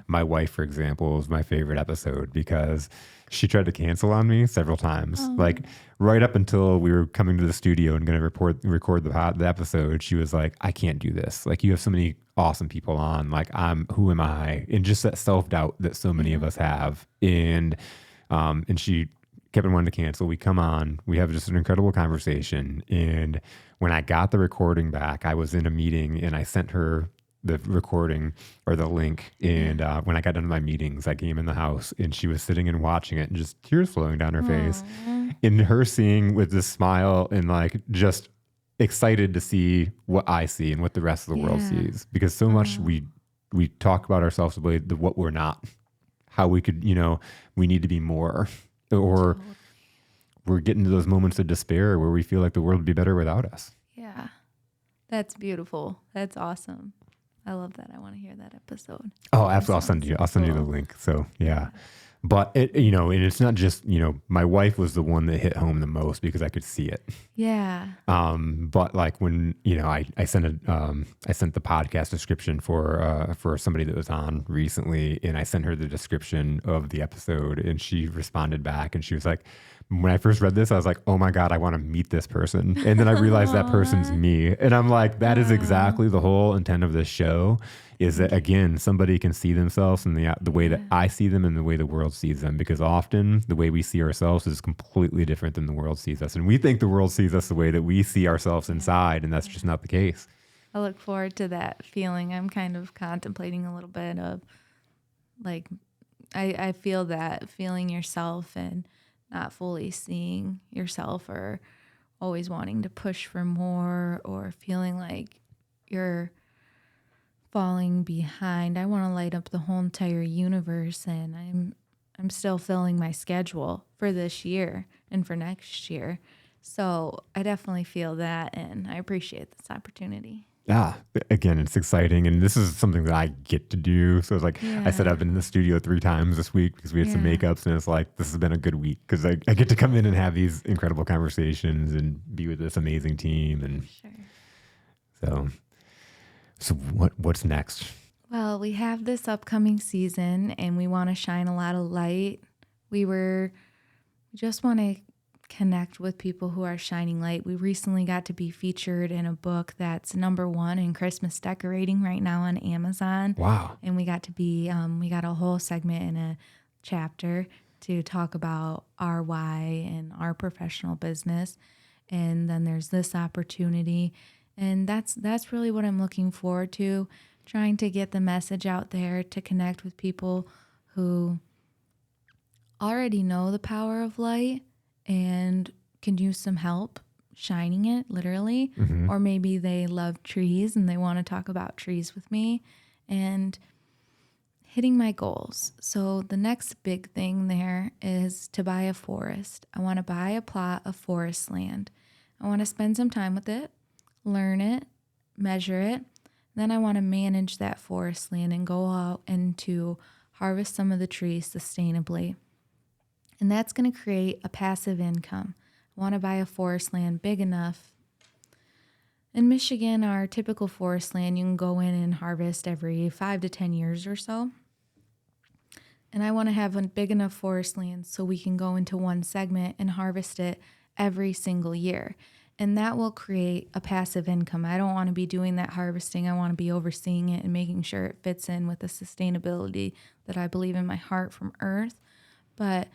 My wife, for example, is my favorite episode because she tried to cancel on me several times. Like right up until we were coming to the studio and going to record the episode, she was like, I can't do this. Like, you have so many awesome people on. Like, who am I? And just that self-doubt that so many of us have. And she kept on wanting to cancel. We come on, we have just an incredible conversation. And when I got the recording back, I was in a meeting and I sent her the recording or the link. And when I got done with my meetings, I came in the house and she was sitting and watching it and just tears flowing down her face. And her seeing with this smile and like just excited to see what I see and what the rest of the world sees. Because so much we talk about ourselves the way what we're not, how we could, we need to be more, or we're getting to those moments of despair where we feel like the world would be better without us. Yeah. That's beautiful. That's awesome. I love that. I want to hear that episode. Oh, absolutely. I'll send you the link. So yeah. But it, and it's not just, my wife was the one that hit home the most because I could see it. Yeah. But like when, I sent the podcast description for somebody that was on recently, and I sent her the description of the episode, and she responded back and she was like, when I first read this, I was like, oh my God, I want to meet this person. And then I realized that person's me. And I'm like, that is exactly the whole intent of this show, is that, again, somebody can see themselves in the way that I see them and the way the world sees them. Because often the way we see ourselves is completely different than the world sees us. And we think the world sees us the way that we see ourselves inside, and that's just not the case. I look forward to that feeling. I'm kind of contemplating a little bit of, like, I feel that feeling yourself and not fully seeing yourself, or always wanting to push for more, or feeling like you're falling behind. I want to light up the whole entire universe, and I'm still filling my schedule for this year and for next year. So I definitely feel that, and I appreciate this opportunity. Yeah, again, it's exciting, and this is something that I get to do. So it's like I said, Yeah. I've been in the studio 3 times this week because we had some Yeah. makeups, and it's like this has been a good week because I get to come in and have these incredible conversations and be with this amazing team, and Sure. so what's next? Well, we have this upcoming season and we want to shine a lot of light. We just want to connect with people who are shining light. We recently got to be featured in a book that's #1 in Christmas decorating right now on Amazon. Wow. And we got to be, we got a whole segment in a chapter to talk about our why and our professional business. And then there's this opportunity. And that's really what I'm looking forward to, trying to get the message out there to connect with people who already know the power of light and can use some help shining it, literally. Hmm. Or maybe they love trees and they want to talk about trees with me and hitting my goals. So the next big thing there is to buy a forest. I want to buy a plot of forest land. I want to spend some time with it, learn it, measure it. Then I want to manage that forest land and go out and to harvest some of the trees sustainably. And that's going to create a passive income. I want to buy a forest land big enough. In Michigan, our typical forest land, you can go in and harvest every 5 to 10 years or so. And I want to have a big enough forest land so we can go into one segment and harvest it every single year. And that will create a passive income. I don't want to be doing that harvesting. I want to be overseeing it and making sure it fits in with the sustainability that I believe in my heart from Earth. But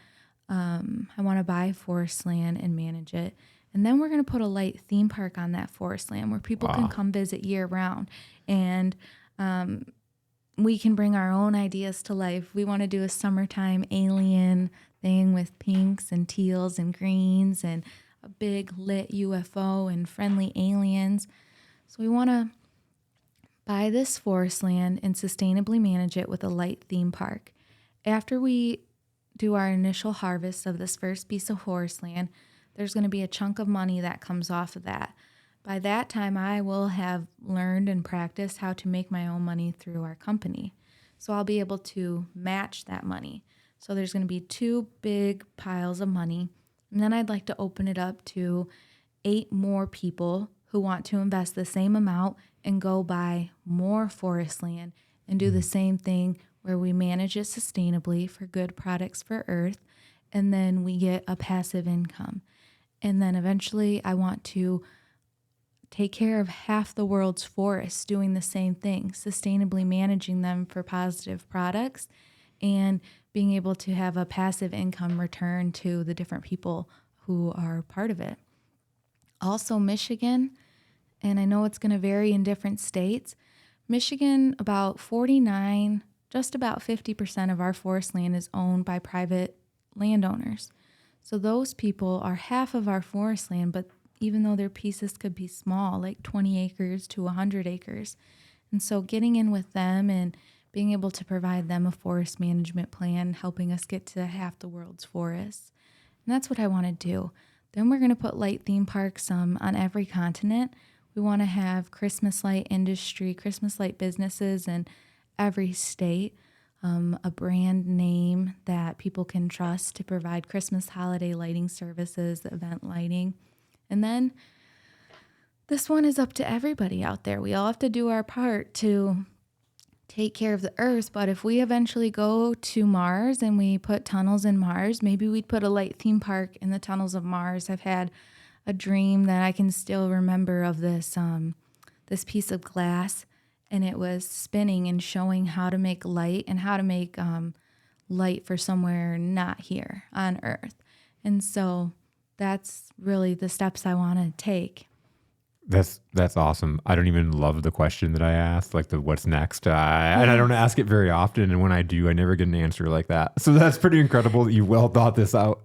I want to buy forest land and manage it. And then we're going to put a light theme park on that forest land where people can Wow. come visit year round. And we can bring our own ideas to life. We want to do a summertime alien thing with pinks and teals and greens and a big lit UFO and friendly aliens. So we want to buy this forest land and sustainably manage it with a light theme park. After we do our initial harvest of this first piece of forest land, there's going to be a chunk of money that comes off of that. By that time, I will have learned and practiced how to make my own money through our company. So I'll be able to match that money. So there's going to be 2 big piles of money. And then I'd like to open it up to 8 more people who want to invest the same amount and go buy more forest land and do the same thing where we manage it sustainably for good products for Earth. And then we get a passive income. And then eventually I want to take care of half the world's forests doing the same thing, sustainably managing them for positive products and being able to have a passive income return to the different people who are part of it. Also, Michigan, and I know it's going to vary in different states, Michigan, about 49, just about 50% of our forest land is owned by private landowners. So those people are half of our forest land, but even though their pieces could be small, like 20 acres to 100 acres. And so getting in with them and being able to provide them a forest management plan, helping us get to half the world's forests. And that's what I want to do. Then we're going to put light theme parks on every continent. We want to have Christmas light industry, Christmas light businesses in every state, a brand name that people can trust to provide Christmas holiday lighting services, event lighting. And then this one is up to everybody out there. We all have to do our part to take care of the Earth. But if we eventually go to Mars and we put tunnels in Mars, maybe we'd put a light theme park in the tunnels of Mars. I've had a dream that I can still remember of this piece of glass, and it was spinning and showing how to make light and how to make light for somewhere not here on Earth. And so that's really the steps I want to take. That's awesome. I don't even love the question that I asked, like the what's next. And I don't ask it very often. And when I do, I never get an answer like that. So that's pretty incredible that you well thought this out.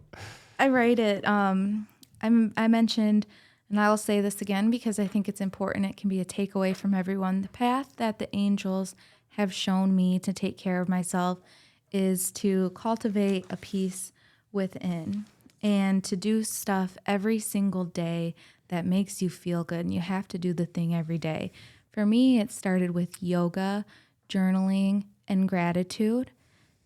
I write it. I mentioned, and I'll say this again because I think it's important. It can be a takeaway from everyone. The path that the angels have shown me to take care of myself is to cultivate a peace within. and to do stuff every single day that makes you feel good. And you have to do the thing every day. For me, it started with yoga, journaling, and gratitude.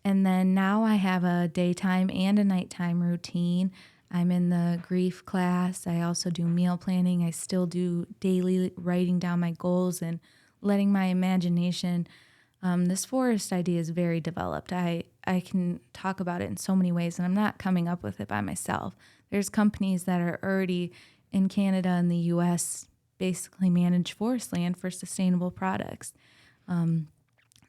And then now I have a daytime and a nighttime routine. I'm in the grief class. I also do meal planning. I still do daily writing down my goals and letting my imagination. This forest idea is very developed. I can talk about it in so many ways, and I'm not coming up with it by myself. There's companies that are already in Canada and the US basically manage forest land for sustainable products.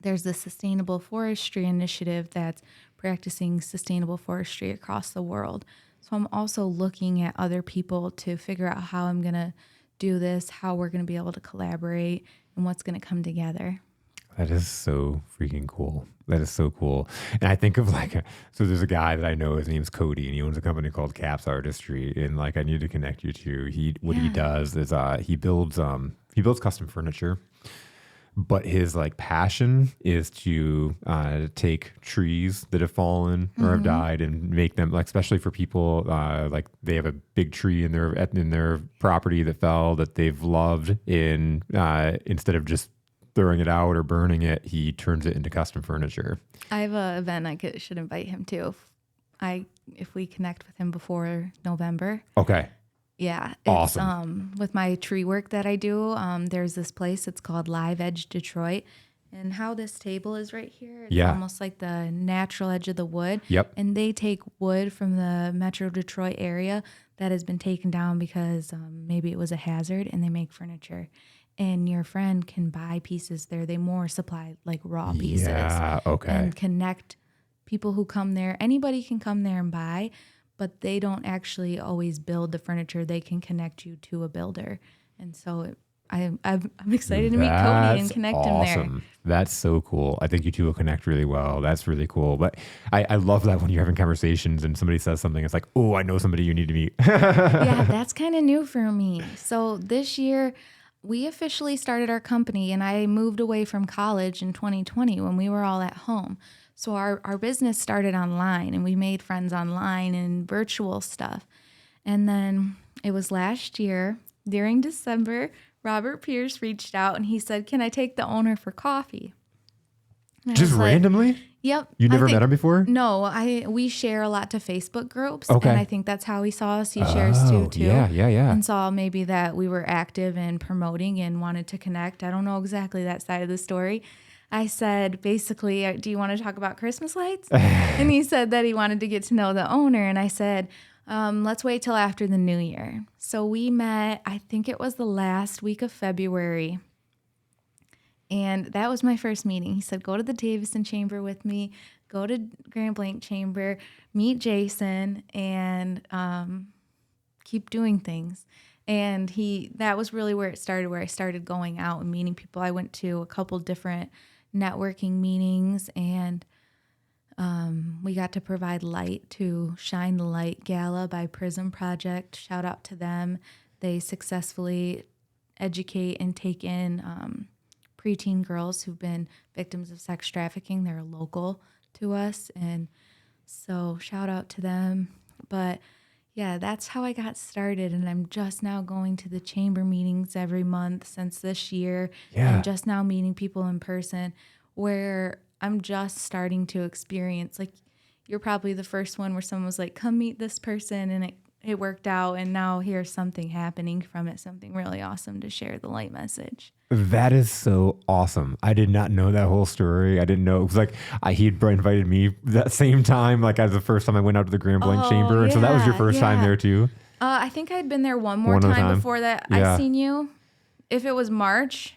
There's the Sustainable Forestry Initiative that's practicing sustainable forestry across the world. So I'm also looking at other people to figure out how I'm going to do this, how we're going to be able to collaborate, and what's going to come together. That is so freaking cool. That is so cool. And I think of so there's a guy that I know, his name's Cody, and he owns a company called Caps Artistry. And like, I need to connect you to, what he does is he builds custom furniture. But his like passion is to take trees that have fallen or have died and make them, like, especially for people like they have a big tree in their property that fell that they've loved. In instead of just throwing it out or burning it, he turns it into custom furniture. I have an event should invite him to. If we connect with him before November. Okay. Yeah. It's, awesome. With my tree work that I do, there's this place, it's called Live Edge Detroit. And how this table is right here, it's almost like the natural edge of the wood. Yep. And they take wood from the Metro Detroit area that has been taken down because maybe it was a hazard, and they make furniture. And your friend can buy pieces there. They more supply like raw pieces. Yeah, okay. And connect people who come there. Anybody can come there and buy, but they don't actually always build the furniture. They can connect you to a builder. And so I'm excited to meet Cody and connect him there. That's so cool. I think you two will connect really well. That's really cool. But I love that when you're having conversations and somebody says something, it's like, oh, I know somebody you need to meet. Yeah, that's kind of new for me. So this year, we officially started our company, and I moved away from college in 2020 when we were all at home. So our business started online, and we made friends online and virtual stuff. And then it was last year during December, Robert Pierce reached out and he said, "Can I take the owner for coffee?" And Just randomly? Yep. You never met him before? No, we share a lot to Facebook groups. Okay. And I think that's how he saw us. He shares too. Yeah. And saw maybe that we were active and promoting and wanted to connect. I don't know exactly that side of the story. I said, basically, do you want to talk about Christmas lights? And he said that he wanted to get to know the owner. And I said, let's wait till after the new year. So we met, I think it was the last week of February. And that was my first meeting. He said, go to the Davison Chamber with me, go to Grand Blanc Chamber, meet Jason, and keep doing things. And that was really where it started, where I started going out and meeting people. I went to a couple different networking meetings, and we got to provide light to Shine the Light Gala by Prism Project. Shout out to them. They successfully educate and take in preteen girls who've been victims of sex trafficking. They're local to us, and so shout out to them. But yeah, that's how I got started, and I'm just now going to the chamber meetings every month since this year. Yeah. And just now meeting people in person, where I'm just starting to experience, like, you're probably the first one where someone was like, come meet this person, and it worked out, and now here's something happening from it, something really awesome to share the light message. That is so awesome. I did not know that whole story. I didn't know. It was like he'd invited me that same time, like as the first time I went out to the Grand Blanc Chamber. And so that was your first time there too? I think I'd been there one more time before that. Yeah. I seen you. If it was March,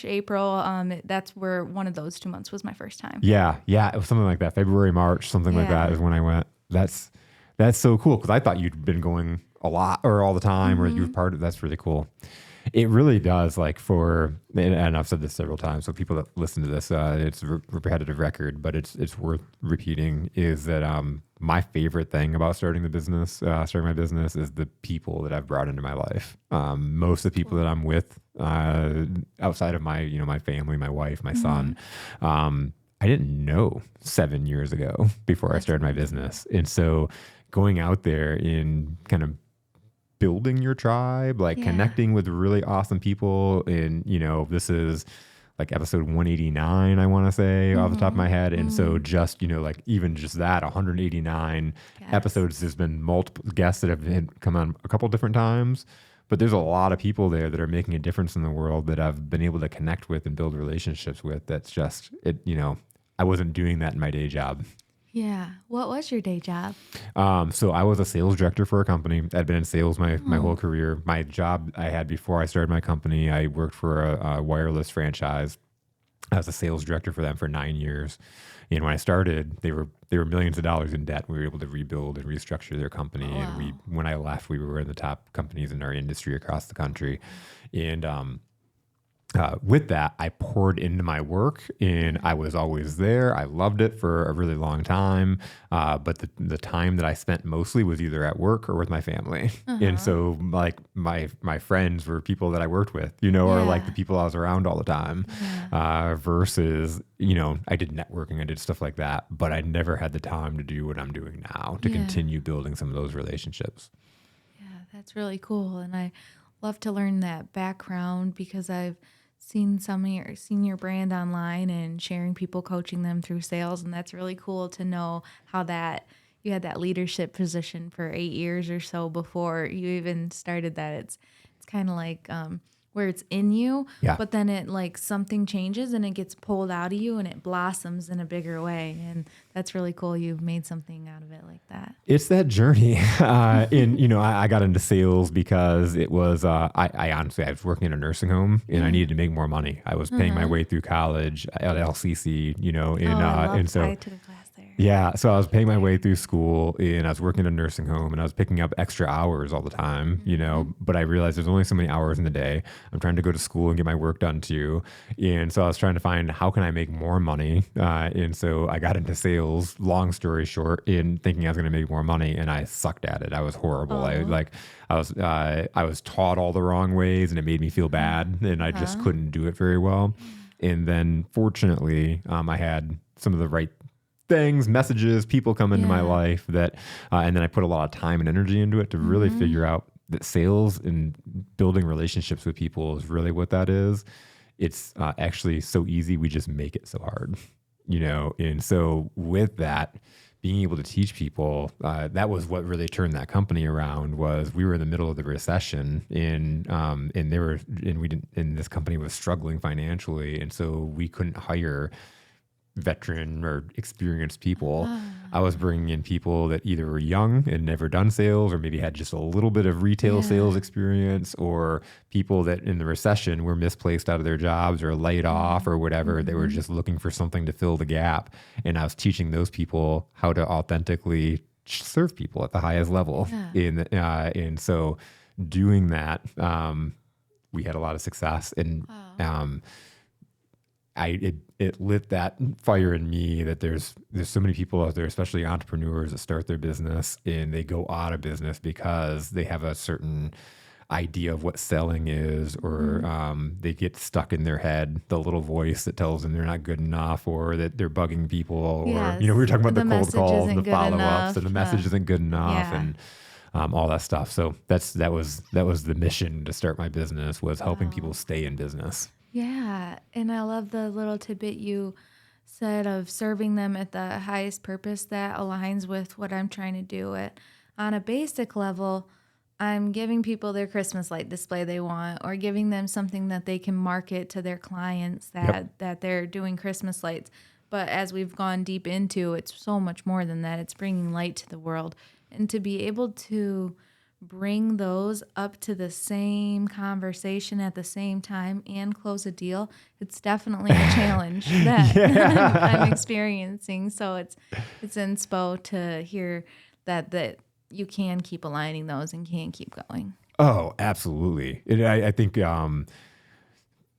April, that's where one of those 2 months was my first time. Yeah. It was something like that. February, March, something like that is when I went. That's so cool. Cause I thought you'd been going a lot or all the time or you were part of, that's really cool. It really does, like, and I've said this several times, so people that listen to this, it's a repetitive record, but it's worth repeating, is that my favorite thing about starting my business is the people that I've brought into my life. Most of the people that I'm with, outside of my, my family, my wife, my son, I didn't know 7 years ago before I started my business. And so going out there and kind of building your tribe, like Yeah. connecting with really awesome people. And, this is like episode 189, I want to say off the top of Mm-hmm. my head. And so Mm-hmm. just, like even just that 189 Yes. episodes, there's been multiple guests that have come on a couple different times, but there's a lot of people there that are making a difference in the world that I've been able to connect with and build relationships with. That's just it, I wasn't doing that in my day job. Yeah. What was your day job? So I was a sales director for a company. I'd been in sales my whole Oh. career. My job I had before I started my company, I worked for a wireless franchise. I was a sales director for them for 9 years. And when I started, they were millions of dollars in debt. We were able to rebuild and restructure their company. Oh, And wow. when I left, we were in the top companies in our industry across the country. And with that, I poured into my work and I was always there. I loved it for a really long time. But the time that I spent mostly was either at work or with my family. And Uh-huh. so like my friends were people that I worked with, or like the Yeah. people I was around all the time, Yeah. versus, I did networking, I did stuff like that, but I never had the time to do what I'm doing now to Yeah. continue building some of those relationships. Yeah. That's really cool. And I love to learn that background because I've seen your brand online and sharing people coaching them through sales. And that's really cool to know how that you had that leadership position for 8 years or so before you even started that. It's kind of like where it's in you, Yeah. but then it like something changes and it gets pulled out of you and it blossoms in a bigger way. And that's really cool. You've made something out of it like that. It's that journey. And, I got into sales because it was, I honestly, I was working in a nursing home and I Yeah. needed to make more money. I was paying my Uh-huh. way through college at LCC, Oh, and so I took a class there. yeah, so I was paying my way through school and I was working in a nursing home and I was picking up extra hours all the time, Mm-hmm. but I realized there's only so many hours in the day. I'm trying to go to school and get my work done too. And so I was trying to find how can I make more money? And so I got into sales, long story short, in thinking I was going to make more money and I sucked at it. I was horrible. Oh. I was taught all the wrong ways and it made me feel bad and I just Uh-huh. couldn't do it very well. And then fortunately, I had some of the right things, messages, people come into my Yeah. life and then I put a lot of time and energy into it to really Mm-hmm. figure out that sales and building relationships with people is really what that is. It's actually so easy. We just make it so hard, And so with that, being able to teach people, that was what really turned that company around. Was we were in the middle of the recession, and this company was struggling financially, and so we couldn't hire veteran or experienced people. I was Ah. bringing in people that either were young and never done sales or maybe had just a little bit of retail sales Yeah. experience, or people that in the recession were misplaced out of their jobs or laid off or whatever. They were Mm-hmm. just looking for something to fill the gap. And I was teaching those people how to authentically serve people at the highest level. Yeah. And so doing that, we had a lot of success. And Wow. um, it lit that fire in me that there's so many people out there, especially entrepreneurs, that start their business and they go out of business because they have a certain idea of what selling is, or Mm-hmm. they get stuck in their head, the little voice that tells them they're not good enough, or that they're bugging people, or we were Yes. talking about the The cold message calls and isn't the good follow-ups, and the enough. message isn't good enough, Yeah. and all that stuff. So that was the mission to start my business, was helping people Wow. stay in business. Yeah. And I love the little tidbit you said of serving them at the highest purpose that aligns with what I'm trying to do. On a basic level, I'm giving people their Christmas light display they want, or giving them something that they can market to their clients Yep. that they're doing Christmas lights. But as we've gone deep into, it's so much more than that. It's bringing light to the world. And to be able to bring those up to the same conversation at the same time and close a deal, it's definitely a challenge that I'm Yeah. experiencing. So it's inspo to hear that you can keep aligning those and can keep going. Oh, absolutely. I think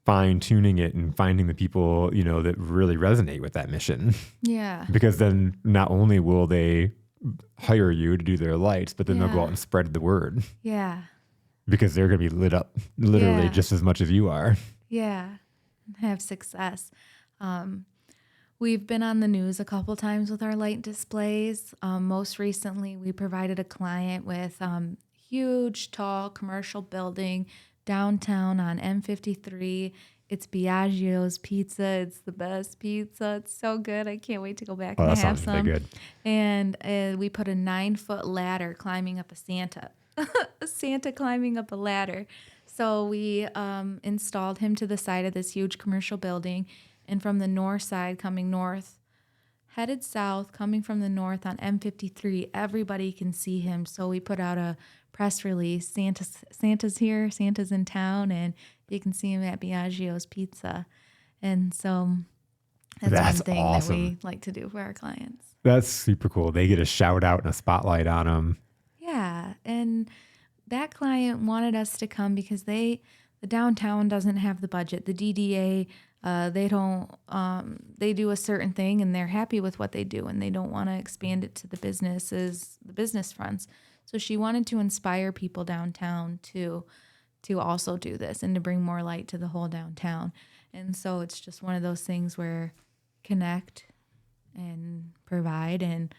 fine tuning it and finding the people, that really resonate with that mission, Yeah. because then not only will they hire you to do their lights, but then they'll go out Yeah. and spread the word Yeah. because they're going to be lit up literally Yeah. just as much as you are. Yeah. Have success. Um, We've been on the news a couple times with our light displays. Most recently, we provided a client with huge, tall commercial building downtown on M53. It's Biagio's Pizza. It's the best pizza. It's so good. I can't wait to go back Oh, and that have sounds really some. good. And we put a 9-foot ladder climbing up a Santa. A Santa climbing up a ladder. So we installed him to the side of this huge commercial building. And from the north side, coming north, headed south, coming from the north on M53, everybody can see him. So we put out a press release. Santa's here, Santa's in town, and you can see him at Biagio's Pizza. And so that's That's one thing that awesome. we like to do for our clients. That's super cool. They get a shout out and a spotlight on them. Yeah, and that client wanted us to come because the downtown doesn't have the budget. The DDA, they don't, they do a certain thing and they're happy with what they do and they don't want to expand it to the business fronts. So she wanted to inspire people downtown to also do this and to bring more light to the whole downtown. And so it's just one of those things where connect and provide and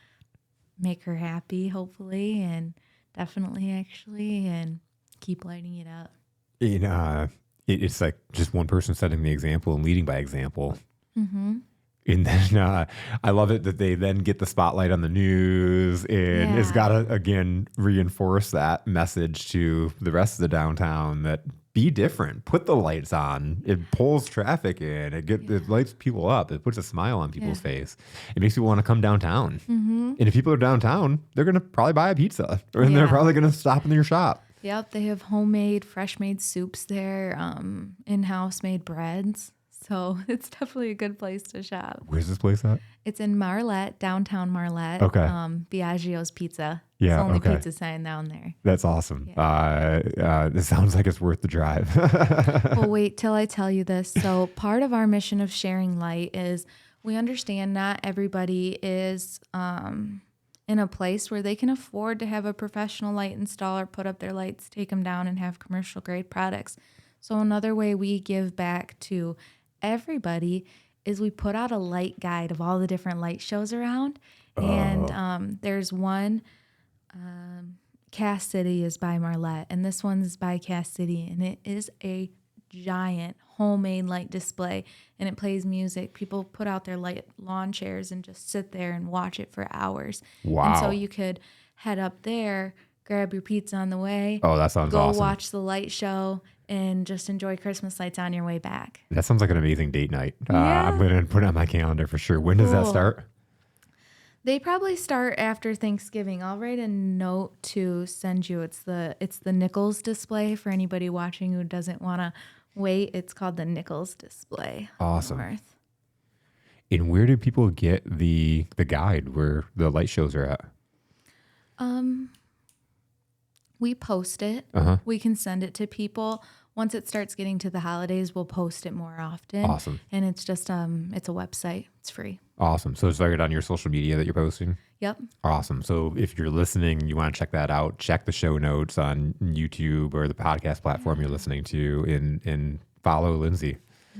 make her happy, hopefully, and definitely actually, and keep lighting it up. It's like just one person setting the example and leading by example. Mm-hmm. And then I love it that they then get the spotlight on the news, and it's got to again reinforce that message to the rest of the downtown that be different, put the lights on. It pulls traffic in. It lights people up. It puts a smile on people's face. It makes people want to come downtown. Mm-hmm. And if people are downtown, they're gonna probably buy a pizza, or they're probably gonna stop in your shop. Yep, they have homemade, fresh made soups there, in-house made breads. So it's definitely a good place to shop. Where's this place at? It's in Marlette, downtown Marlette. Okay. Biagio's Pizza. Yeah, It's the only okay. pizza sign down there. That's awesome. It sounds like it's worth the drive. Well, wait till I tell you this. So part of our mission of sharing light is we understand not everybody is in a place where they can afford to have a professional light installer put up their lights, take them down, and have commercial grade products. So another way we give back to everybody is we put out a light guide of all the different light shows around. And there's one, Cass City is by Marlette, and this one's by Cass City, and it is a giant homemade light display, and it plays music. People put out their light lawn chairs and just sit there and watch it for hours. Wow. And so you could head up there, grab your pizza on the way. Oh, that sounds go awesome. watch the light show and just enjoy Christmas lights on your way back. That sounds like an amazing date night. Yeah. I'm going to put it on my calendar for sure. When does that Cool. start? They probably start after Thanksgiving. I'll write a note to send you. It's the Nichols display for anybody watching who doesn't want to wait. It's called the Nichols display. Awesome. North. And where do people get the guide where the light shows are at? We post it. Uh-huh. We can send it to people. Once it starts getting to the holidays, we'll post it more often. Awesome. And it's just it's a website. It's free. Awesome. So it's like on your social media that you're posting? Yep. Awesome. So if you're listening, you want to check that out, check the show notes on YouTube or the podcast platform you're listening to and follow Lindsay.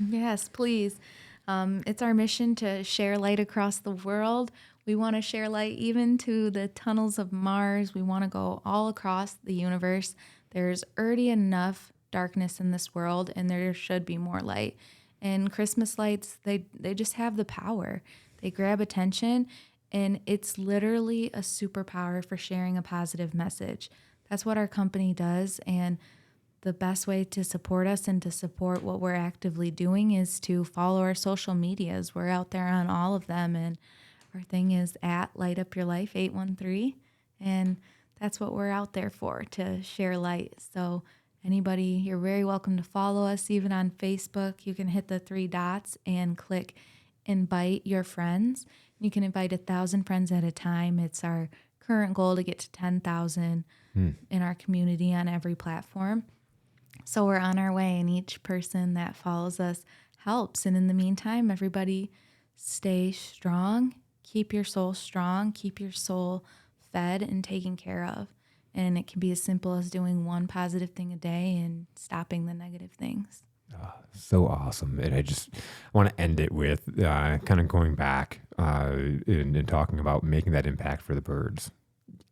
Yes, please. It's our mission to share light across the world. We want to share light even to the tunnels of Mars. We want to go all across the universe. There's already enough darkness in this world, and there should be more light. And Christmas lights, they just have the power. They grab attention, and it's literally a superpower for sharing a positive message. That's what our company does, and the best way to support us and to support what we're actively doing is to follow our social medias. We're out there on all of them, and our thing is at Light Up Your Life 813, and that's what we're out there for, to share light. So anybody, you're very welcome to follow us, even on Facebook. You can hit the 3 dots and click invite your friends. You can invite 1,000 friends at a time. It's our current goal to get to 10,000 in our community on every platform. So we're on our way, and each person that follows us helps. And in the meantime, everybody stay strong, keep your soul strong, keep your soul fed and taken care of. And it can be as simple as doing one positive thing a day and stopping the negative things. So awesome. And I want to end it with kind of going back and talking about making that impact for the birds,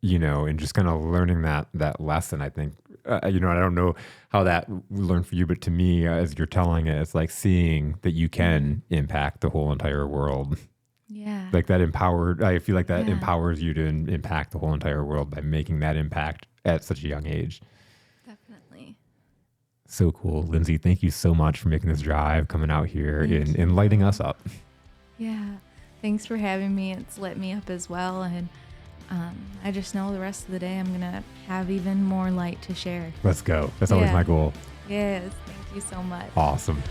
and just kind of learning that lesson. I think, I don't know how that learned for you, but to me, as you're telling it, it's like seeing that you can impact the whole entire world. Yeah. Like that empowered, I feel like that Yeah. empowers you to impact the whole entire world by making that impact at such a young age. Definitely. So cool. Lindsay, thank you so much for making this drive, coming out here Thank and lighting us up. Yeah. Thanks for having me. It's lit me up as well. And I just know the rest of the day I'm going to have even more light to share. Let's go. That's always my goal. Yes. Thank you so much. Awesome.